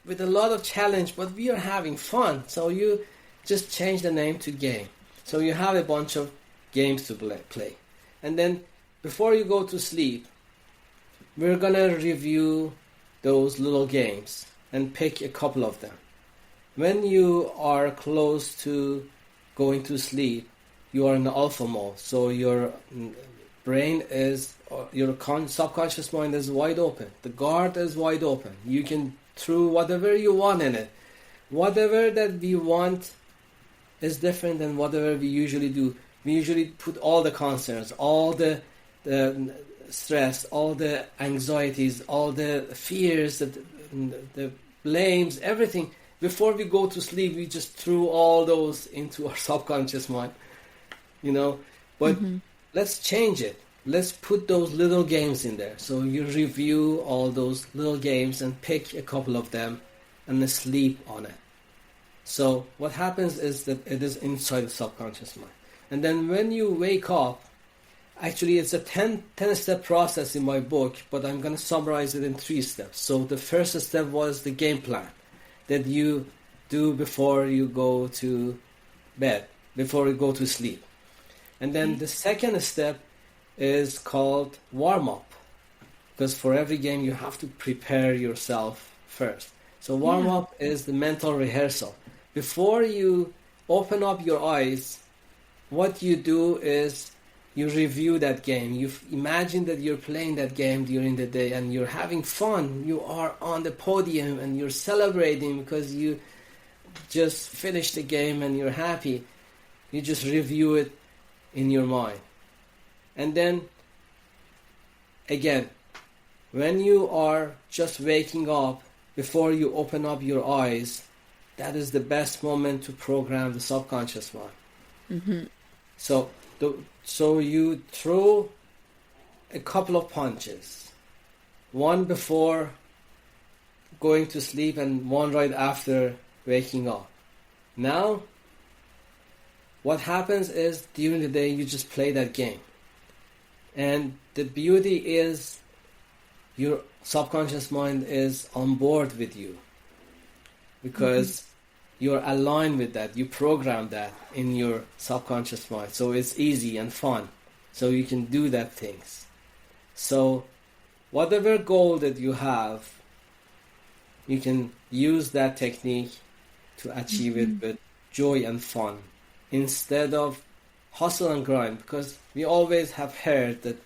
with a lot of challenge, but we are having fun. So you just change the name to game. So you have a bunch of games to play. And then before you go to sleep, we're gonna review those little games and pick a couple of them. When you are close to going to sleep, you are in the alpha mode. So your brain is, your subconscious mind is wide open. The guard is wide open. You can throw whatever you want in it. Whatever that we want is different than whatever we usually do. We usually put all the concerns, all the stress, all the anxieties, all the fears, the blames, everything. Before we go to sleep, we just threw all those into our subconscious mind, But let's change it. Let's put those little games in there. So you review all those little games and pick a couple of them and then sleep on it. So what happens is that it is inside the subconscious mind. And then when you wake up, actually it's a 10-step process in my book, but I'm going to summarize it in 3 steps. So the first step was the game plan, that you do before you go to bed, before you go to sleep. And then the second step is called warm-up, because for every game you have to prepare yourself first. So warm-up is the mental rehearsal. Before you open up your eyes, what you do is you review that game. You imagine that you're playing that game during the day and you're having fun. You are on the podium and you're celebrating because you just finished the game and you're happy. You just review it in your mind. And then again, when you are just waking up, before you open up your eyes, that is the best moment to program the subconscious mind. Mm-hmm. So you throw a couple of punches, one before going to sleep and one right after waking up. Now, what happens is during the day you just play that game. And the beauty is your subconscious mind is on board with you because you're aligned with that. You program that in your subconscious mind. So it's easy and fun. So you can do that things. So whatever goal that you have, you can use that technique to achieve it with joy and fun instead of hustle and grind. Because we always have heard that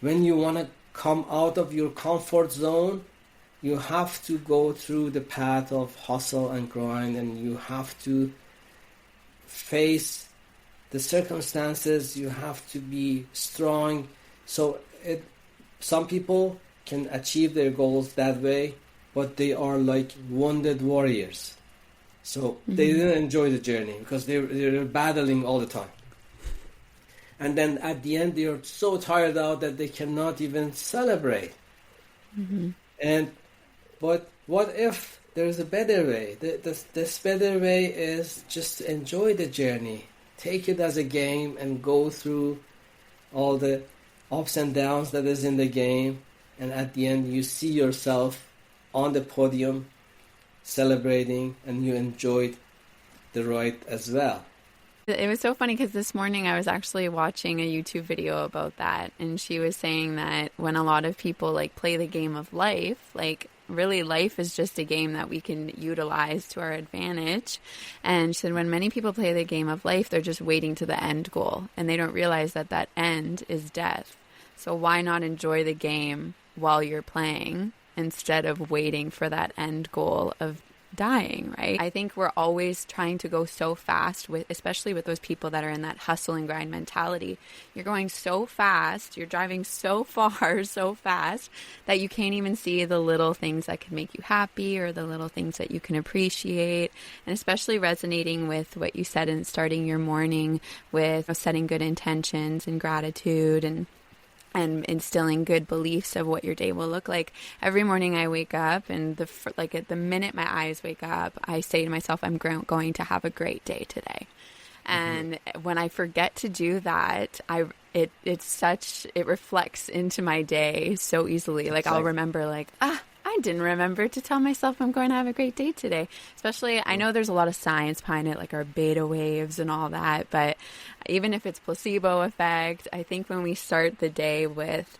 when you want to come out of your comfort zone, you have to go through the path of hustle and grind, and you have to face the circumstances. You have to be strong. So some people can achieve their goals that way, but they are like wounded warriors. So they didn't enjoy the journey because they're battling all the time. And then at the end, they are so tired out that they cannot even celebrate. But what if there's a better way? This better way is just to enjoy the journey. Take it as a game and go through all the ups and downs that is in the game. And at the end, you see yourself on the podium celebrating and you enjoyed the ride as well. It was so funny because this morning I was actually watching a YouTube video about that, and she was saying that when a lot of people like play the game of life, like really life is just a game that we can utilize to our advantage. And she said when many people play the game of life, they're just waiting to the end goal and they don't realize that that end is death. So why not enjoy the game while you're playing instead of waiting for that end goal of dying, right? I think we're always trying to go so fast with, especially with those people that are in that hustle and grind mentality. You're going so fast, you're driving so far, so fast that you can't even see the little things that can make you happy or the little things that you can appreciate. And especially resonating with what you said in starting your morning with setting good intentions and gratitude and instilling good beliefs of what your day will look like. Every morning I wake up and at the minute my eyes wake up, I say to myself, I'm going to have a great day today. And when I forget to do that, it reflects into my day so easily. Like I'll remember I didn't remember to tell myself I'm going to have a great day today. Especially, I know there's a lot of science behind it, like our beta waves and all that. But even if it's placebo effect, I think when we start the day with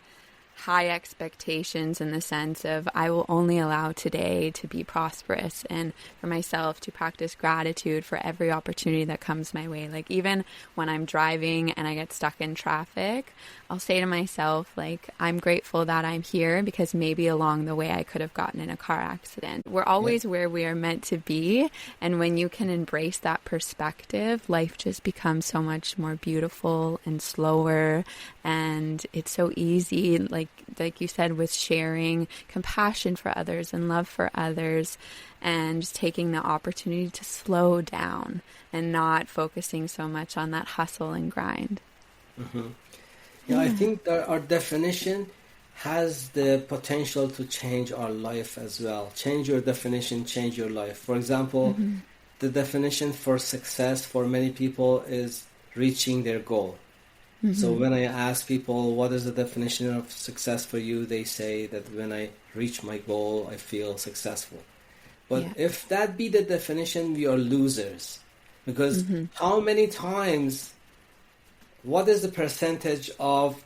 high expectations in the sense of I will only allow today to be prosperous and for myself to practice gratitude for every opportunity that comes my way. Like even when I'm driving and I get stuck in traffic, I'll say to myself, like, I'm grateful that I'm here because maybe along the way I could have gotten in a car accident. We're always where we are meant to be. And when you can embrace that perspective, life just becomes so much more beautiful and slower. And it's so easy, like you said, with sharing compassion for others and love for others and just taking the opportunity to slow down and not focusing so much on that hustle and grind. Yeah, I think that our definition has the potential to change our life as well. Change your definition, change your life. For example, the definition for success for many people is reaching their goal. So when I ask people, what is the definition of success for you? They say that when I reach my goal, I feel successful. But if that be the definition, we are losers. Because how many times, what is the percentage of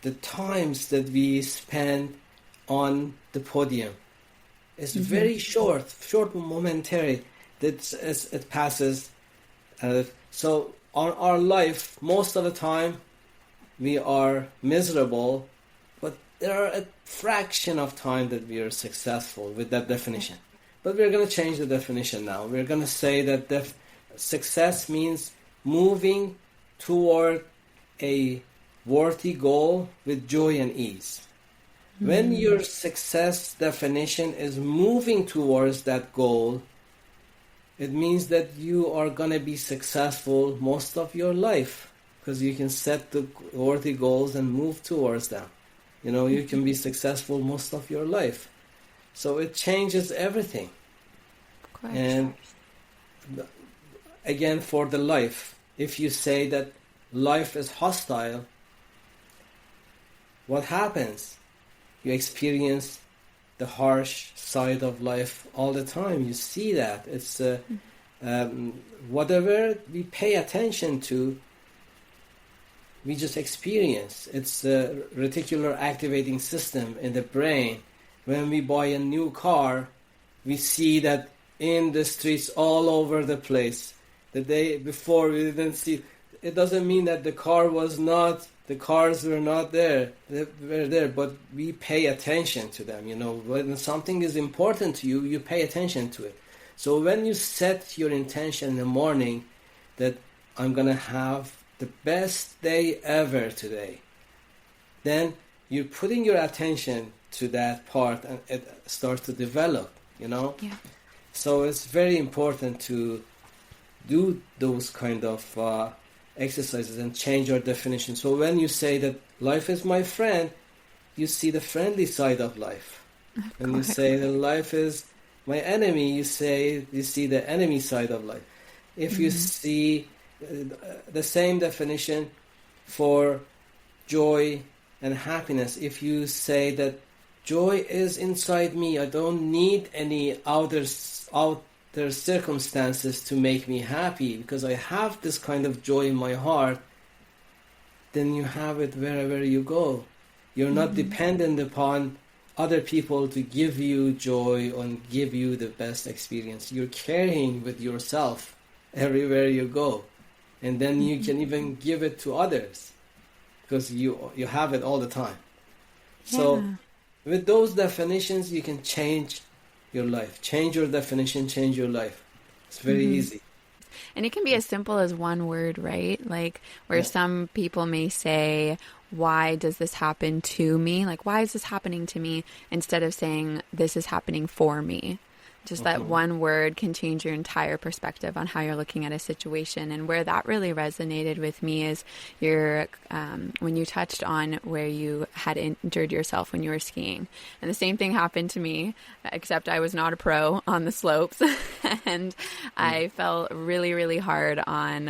the times that we spend on the podium? It's very short, momentary. It passes. So on our life, most of the time, we are miserable, but there are a fraction of time that we are successful with that definition. But we're going to change the definition now. We're going to say that success means moving toward a worthy goal with joy and ease. When your success definition is moving towards that goal, it means that you are going to be successful most of your life, because you can set the worthy goals and move towards them. You can be successful most of your life. So it changes everything. Of course. And again, for the life, if you say that life is hostile, what happens? You experience the harsh side of life all the time. You see that. It's whatever we pay attention to, we just experience. It's a reticular activating system in the brain. When we buy a new car, we see that in the streets all over the place. The day before we didn't see. It doesn't mean that the cars were not there. They were there, but we pay attention to them. When something is important to you, you pay attention to it. So when you set your intention in the morning that I'm going to have the best day ever today, then you're putting your attention to that part and it starts to develop, Yeah. So it's very important to do those kind of exercises and change your definition. So when you say that life is my friend, you see the friendly side of life. When you say that life is my enemy, you see the enemy side of life. If you see the same definition for joy and happiness, if you say that joy is inside me, I don't need any outer circumstances to make me happy, because I have this kind of joy in my heart, then you have it wherever you go. You're not dependent upon other people to give you joy and give you the best experience. You're carrying with yourself everywhere you go, and then you can even give it to others because you have it all the time. So with those definitions, you can change your life. Change your definition, change your life. It's very easy. And it can be as simple as one word, right? Like where some people may say, why does this happen to me? Like, why is this happening to me? Instead of saying, this is happening for me. Just that one word can change your entire perspective on how you're looking at a situation. And where that really resonated with me is when you touched on where you had injured yourself when you were skiing. And the same thing happened to me, except I was not a pro on the slopes. And I fell really, really hard on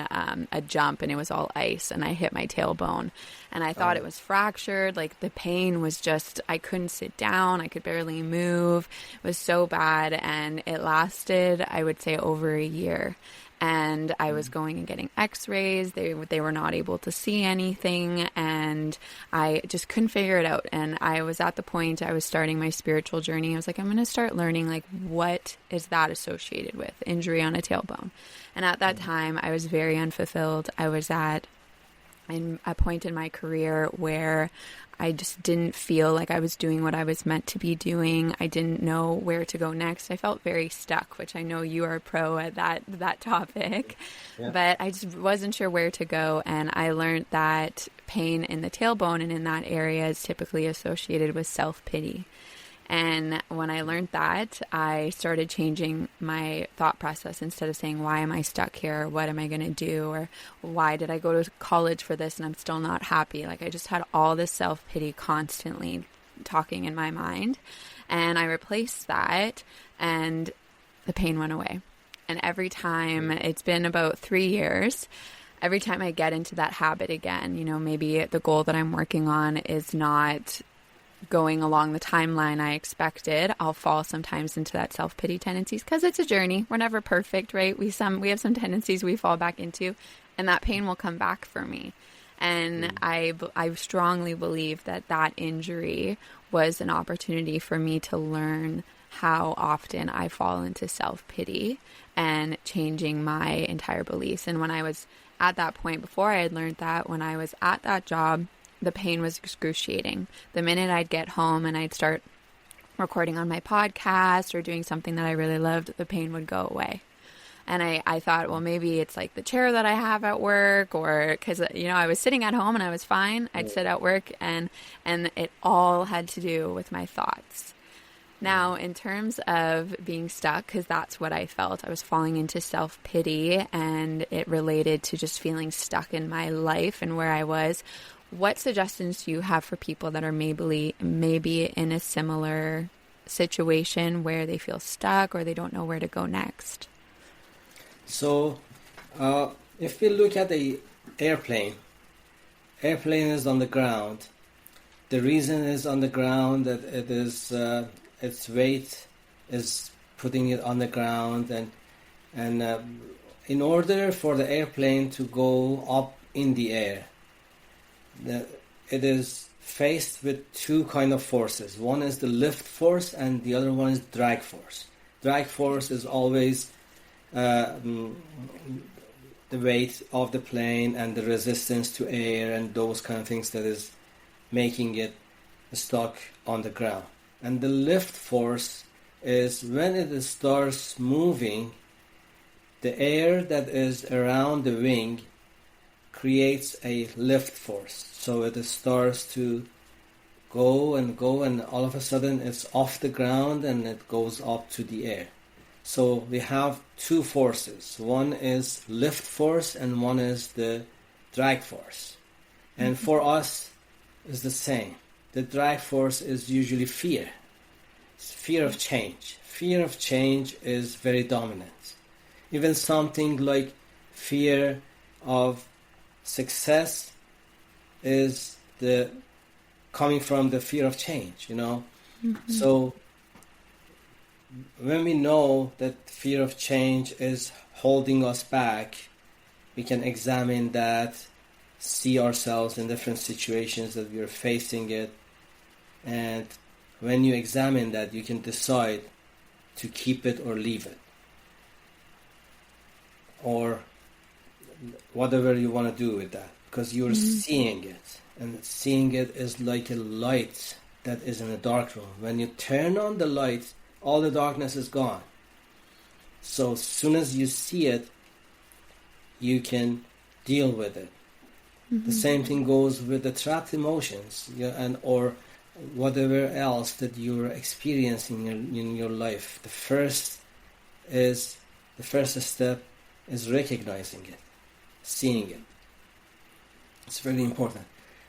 a jump, and it was all ice, and I hit my tailbone. And I thought it was fractured. Like the pain was just, I couldn't sit down. I could barely move. It was so bad. And it lasted, I would say, over a year. And I was going and getting x-rays. They were not able to see anything. And I just couldn't figure it out. And I was at the point, I was starting my spiritual journey. I was like, I'm going to start learning, like, what is that associated with? Injury on a tailbone. And at that time, I was very unfulfilled. I was at a point in my career where I just didn't feel like I was doing what I was meant to be doing. I didn't know where to go next. I felt very stuck, which I know you are a pro at that topic, but I just wasn't sure where to go. And I learned that pain in the tailbone and in that area is typically associated with self-pity. And when I learned that, I started changing my thought process. Instead of saying, why am I stuck here? What am I going to do? Or why did I go to college for this and I'm still not happy? Like I just had all this self-pity constantly talking in my mind. And I replaced that and the pain went away. And every time, it's been about 3 years, every time I get into that habit again, maybe the goal that I'm working on is not going along the timeline I expected, I'll fall sometimes into that self-pity tendencies because it's a journey. We're never perfect, right? We have some tendencies we fall back into, and that pain will come back for me. And I strongly believe that injury was an opportunity for me to learn how often I fall into self-pity and changing my entire beliefs. And when I was at that point, before I had learned that, when I was at that job, the pain was excruciating. The minute I'd get home and I'd start recording on my podcast or doing something that I really loved, the pain would go away. And I thought, well, maybe it's like the chair that I have at work, or because, I was sitting at home and I was fine. I'd sit at work and it all had to do with my thoughts. Now, in terms of being stuck, because that's what I felt, I was falling into self-pity, and it related to just feeling stuck in my life and where I was. What suggestions do you have for people that are maybe in a similar situation where they feel stuck or they don't know where to go next? So, if we look at the airplane is on the ground. The reason it's on the ground that it is its weight is putting it on the ground, and in order for the airplane to go up in the air, it is faced with two kind of forces. One is the lift force, and the other one is drag force. Drag force is always the weight of the plane and the resistance to air and those kind of things that is making it stuck on the ground. And the lift force is when it starts moving, the air that is around the wing creates a lift force. So it starts to go, and all of a sudden it's off the ground and it goes up to the air. So we have two forces. One is lift force and one is the drag force. And for us, it's the same. The drag force is usually fear. It's fear of change. Fear of change is very dominant. Even something like fear of success is coming from the fear of change, So when we know that fear of change is holding us back, we can examine that, see ourselves in different situations that we are facing it, and when you examine that, you can decide to keep it or leave it, or whatever you want to do with that, because you're seeing it, and seeing it is like a light that is in a dark room. When you turn on the light, all the darkness is gone. So as soon as you see it, you can deal with it. The same thing goes with the trapped emotions, or whatever else that you're experiencing in your life. The first step is recognizing it, seeing it. It's very important.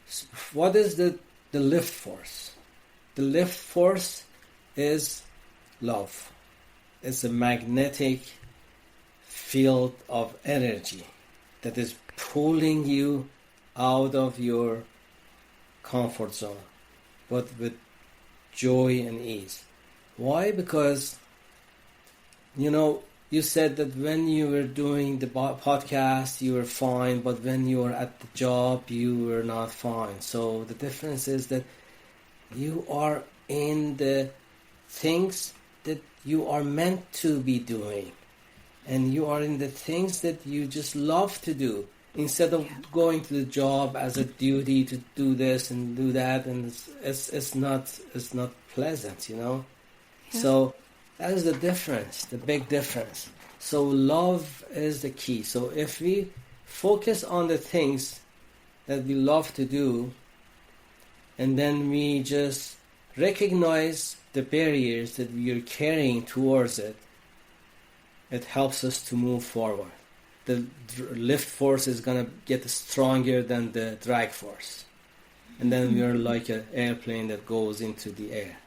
So what is the lift force? The lift force is love. It's a magnetic field of energy that is pulling you out of your comfort zone, but with joy and ease. Why? Because, you said that when you were doing the podcast, you were fine, but when you were at the job, you were not fine. So the difference is that you are in the things that you are meant to be doing, and you are in the things that you just love to do, instead of going to the job as a duty to do this and do that, and it's not pleasant, So that is the difference, the big difference. So love is the key. So if we focus on the things that we love to do, and then we just recognize the barriers that we are carrying towards it, it helps us to move forward. The lift force is going to get stronger than the drag force. And then we are like an airplane that goes into the air.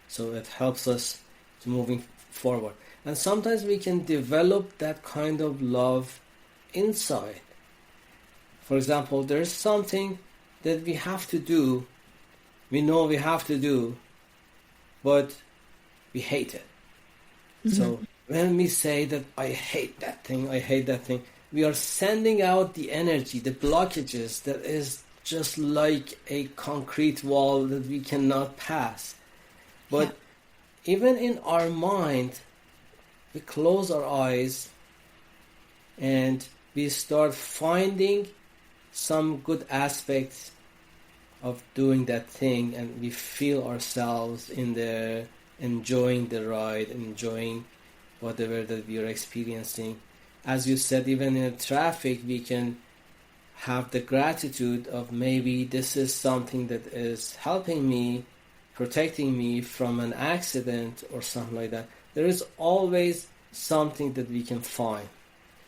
So it helps us to moving forward. And sometimes we can develop that kind of love inside. For example, there's something that we have to do we know we have to do, but we hate it. So when we say that I hate that thing, we are sending out the energy, the blockages that is just like a concrete wall that we cannot pass. But even in our mind, we close our eyes and we start finding some good aspects of doing that thing, and we feel ourselves in there, enjoying the ride, enjoying whatever that we are experiencing. As you said, even in traffic, we can have the gratitude of maybe this is something that is helping me, protecting me from an accident or something like that. There is always something that we can find.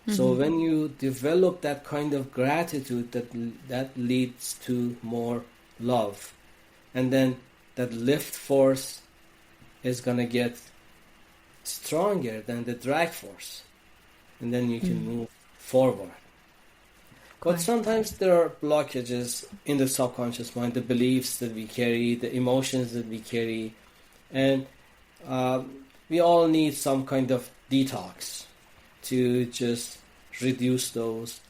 So when you develop that kind of gratitude, that leads to more love, and then that lift force is gonna get stronger than the drag force, and then you can move forward. But sometimes there are blockages in the subconscious mind, the beliefs that we carry, the emotions that we carry, and we all need some kind of detox to just reduce those.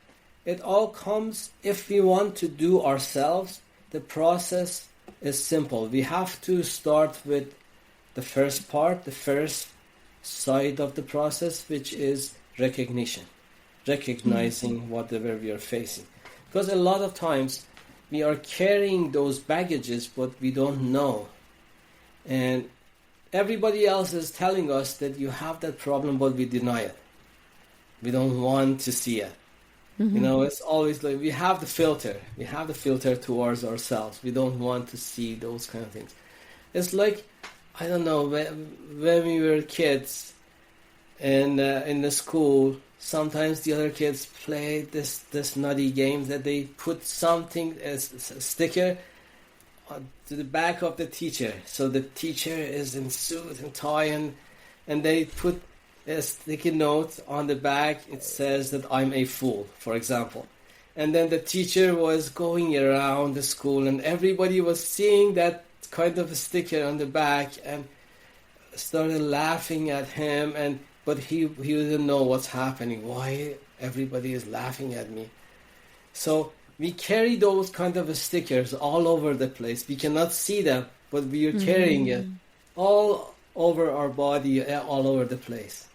It all comes, if we want to do ourselves, the process is simple. We have to start with the first part, the first side of the process, which is recognition, recognizing whatever we are facing. Because a lot of times we are carrying those baggages, but we don't know. And everybody else is telling us that you have that problem, but we deny it. We don't want to see it. You know, it's always like we have the filter towards ourselves. We don't want to see those kind of things. It's like, I don't know, when we were kids and in the school, sometimes the other kids play this nutty game that they put something as a sticker to the back of the teacher. So the teacher is in suit and tie, and they put a sticky note on the back. It says that I'm a fool, for example. And then the teacher was going around the school and everybody was seeing that kind of a sticker on the back and started laughing at him, but he didn't know what's happening, why everybody is laughing at me. So we carry those kind of stickers all over the place. We cannot see them, but we are carrying it all over our body, all over the place.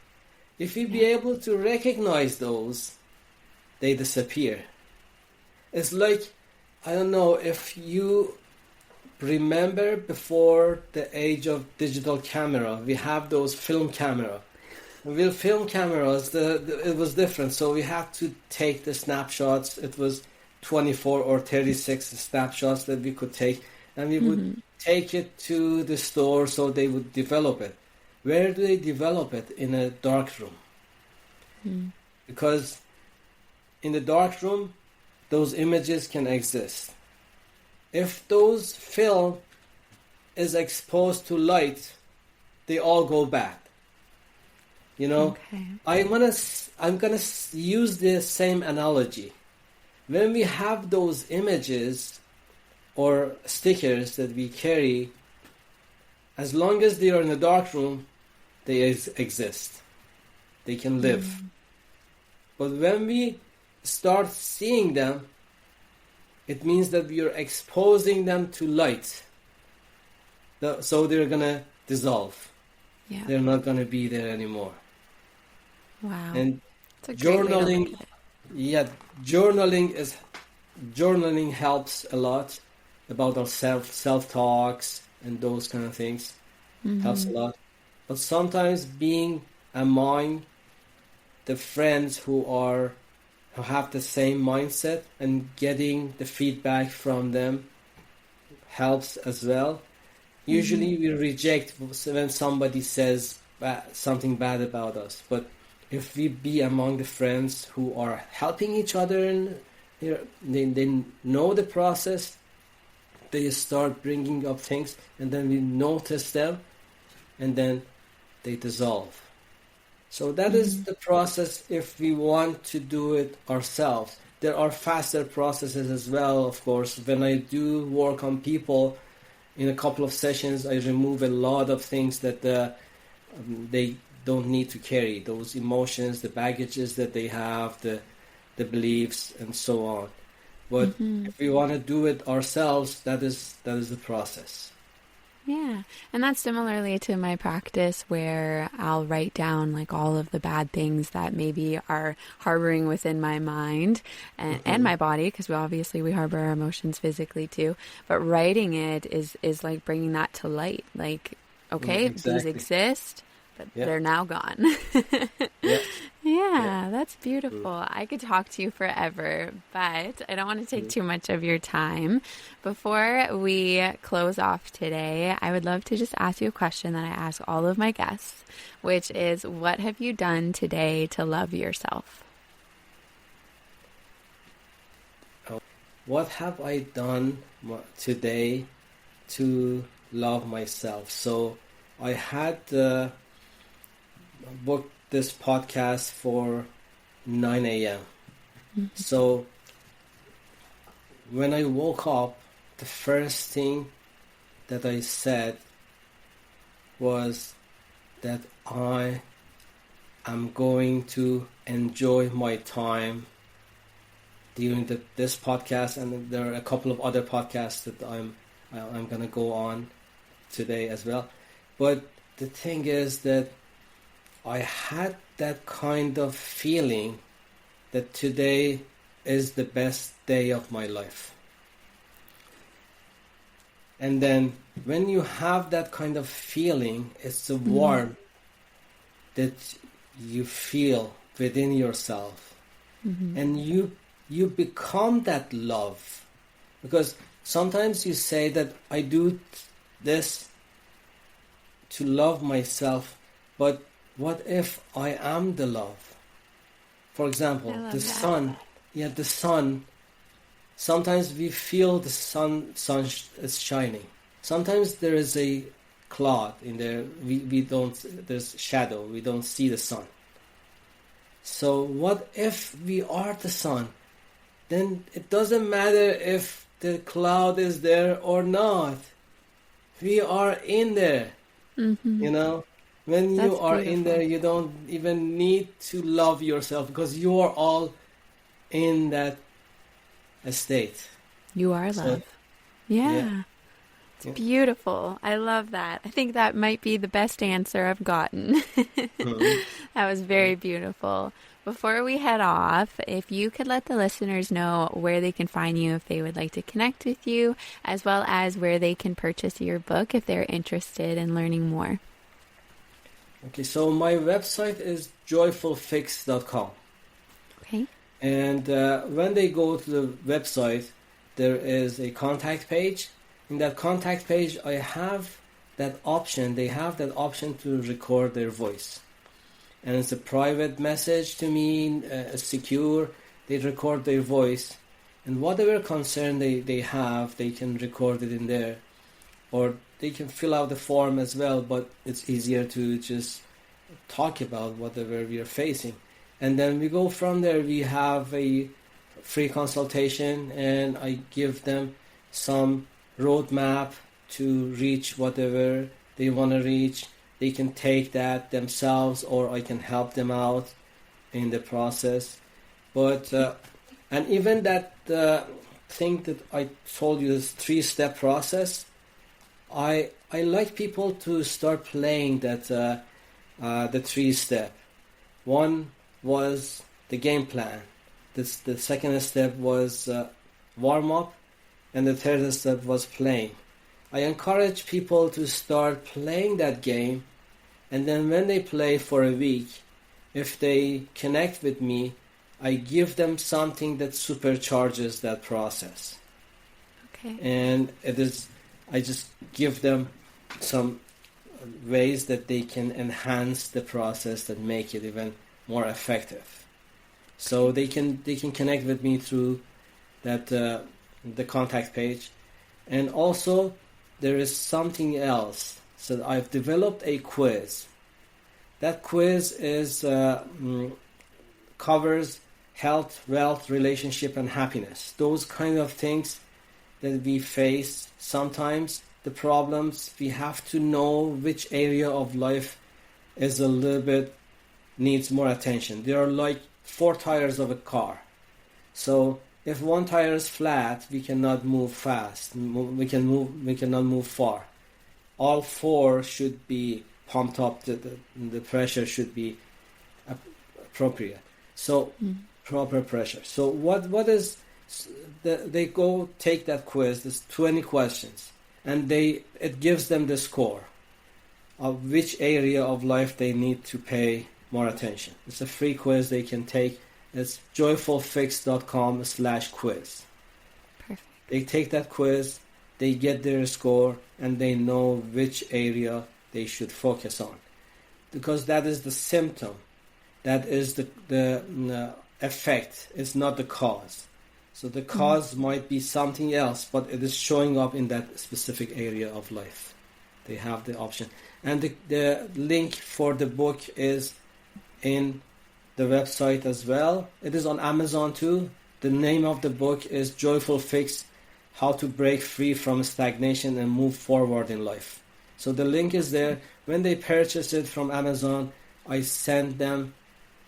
If we be able to recognize those, they disappear. It's like, I don't know if you remember before the age of digital camera, we have those film camera. With film cameras, it was different. So we had to take the snapshots. It was 24 or 36 snapshots that we could take, and we would take it to the store so they would develop it. Where do they develop it? In a dark room. Because in the dark room, those images can exist. If those film is exposed to light, they all go bad. You know, I'm gonna use the same analogy. When we have those images or stickers that we carry, as long as they are in the dark room, they exist. They can live. But when we start seeing them, it means that we are exposing them to light. So they're gonna dissolve. Yeah. They're not gonna be there anymore. Wow. And That's a great way to look journaling, at it. journaling helps a lot about our self talks and those kind of things. Helps a lot. But sometimes being among the friends who have the same mindset and getting the feedback from them helps as well. Usually we reject when somebody says something bad about us, but if we be among the friends who are helping each other and they know the process, they start bringing up things, and then we notice them, and then they dissolve. So that is the process if we want to do it ourselves. There are faster processes as well, of course. When I do work on people, in a couple of sessions, I remove a lot of things that they don't need to carry, those emotions, the baggages that they have, the beliefs, and so on. But if we want to do it ourselves, that is the process. Yeah. And that's similarly to my practice where I'll write down like all of the bad things that maybe are harboring within my mind and my body, because we harbor our emotions physically too. But writing it is like bringing that to light. Like, okay, these exist, but they're now gone. Yeah, that's beautiful. I could talk to you forever, but I don't want to take too much of your time. Before we close off today, I would love to just ask you a question that I ask all of my guests, which is, what have you done today to love yourself? What have I done today to love myself? So I had booked this podcast for 9 a.m. So when I woke up, the first thing that I said was that I am going to enjoy my time during this podcast, and there are a couple of other podcasts that I'm gonna go on today as well. But the thing is that I had that kind of feeling that today is the best day of my life. And then when you have that kind of feeling, it's the warmth that you feel within yourself. And you become that love. Because sometimes you say that I do this to love myself, but what if I am the love? For example, the sun. Yeah, the sun. Sometimes we feel the sun is shining. Sometimes there is a cloud in there. We don't. There's shadow. We don't see the sun. So what if we are the sun? Then it doesn't matter if the cloud is there or not. We are in there. You know. When you are in there, you don't even need to love yourself because you are all in that state. You are love. Yeah. It's beautiful. I love that. I think that might be the best answer I've gotten. That was very beautiful. Before we head off, if you could let the listeners know where they can find you if they would like to connect with you, as well as where they can purchase your book if they're interested in learning more. Okay, so my website is joyfulfix.com. Okay. And when they go to the website, there is a contact page. In that contact page, I have that option. They have that option to record their voice. And it's a private message to me, secure. They record their voice. And whatever concern they have, they can record it in there. Or they can fill out the form as well, but it's easier to just talk about whatever we are facing. And then we go from there. We have a free consultation, and I give them some roadmap to reach whatever they want to reach. They can take that themselves, or I can help them out in the process. But and even that thing that I told you, this 3-step process, I like people to start playing that the 3-step. One was the game plan. The second step was warm up, and the third step was playing. I encourage people to start playing that game, and then when they play for a week, if they connect with me, I give them something that supercharges that process. Okay. And I just give them some ways that they can enhance the process that make it even more effective. So they can connect with me through that the contact page. And also there is something else. So I've developed a quiz. That quiz is covers health, wealth, relationship, and happiness. Those kind of things that we face sometimes the problems, we have to know which area of life is a little bit needs more attention. There are like 4 tires of a car. So if one tire is flat, we cannot move fast. We cannot move far. All 4 should be pumped up. The pressure should be appropriate. So proper pressure. So what is they go take that quiz. There's 20 questions, and it gives them the score of which area of life they need to pay more attention. It's a free quiz they can take. It's joyfulfix.com/quiz. Perfect. They take that quiz, they get their score, and they know which area they should focus on. Because that is the symptom. That is the effect. It's not the cause. So the cause might be something else, but it is showing up in that specific area of life. They have the option. And the link for the book is in the website as well. It is on Amazon too. The name of the book is Joyful Fix: How to Break Free from Stagnation and Move Forward in Life. So the link is there. When they purchase it from Amazon, I send them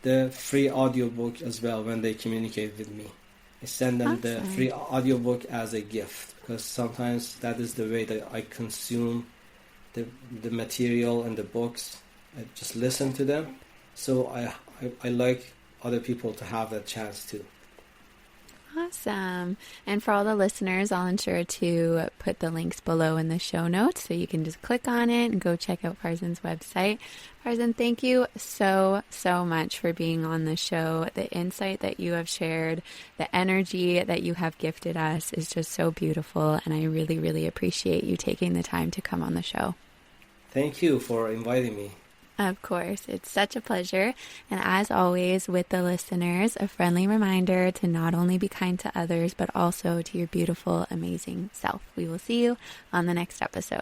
the free audiobook as well when they communicate with me. I send them the free audiobook as a gift, because sometimes that is the way that I consume the material and the books. I just listen to them. So I like other people to have that chance too. Awesome. And for all the listeners, I'll ensure to put the links below in the show notes so you can just click on it and go check out Farzin's website. Farzin, thank you so much for being on the show. The insight that you have shared, the energy that you have gifted us is just so beautiful, and I really, really appreciate you taking the time to come on the show. Thank you for inviting me. Of course, it's such a pleasure. And as always, with the listeners, a friendly reminder to not only be kind to others, but also to your beautiful, amazing self. We will see you on the next episode.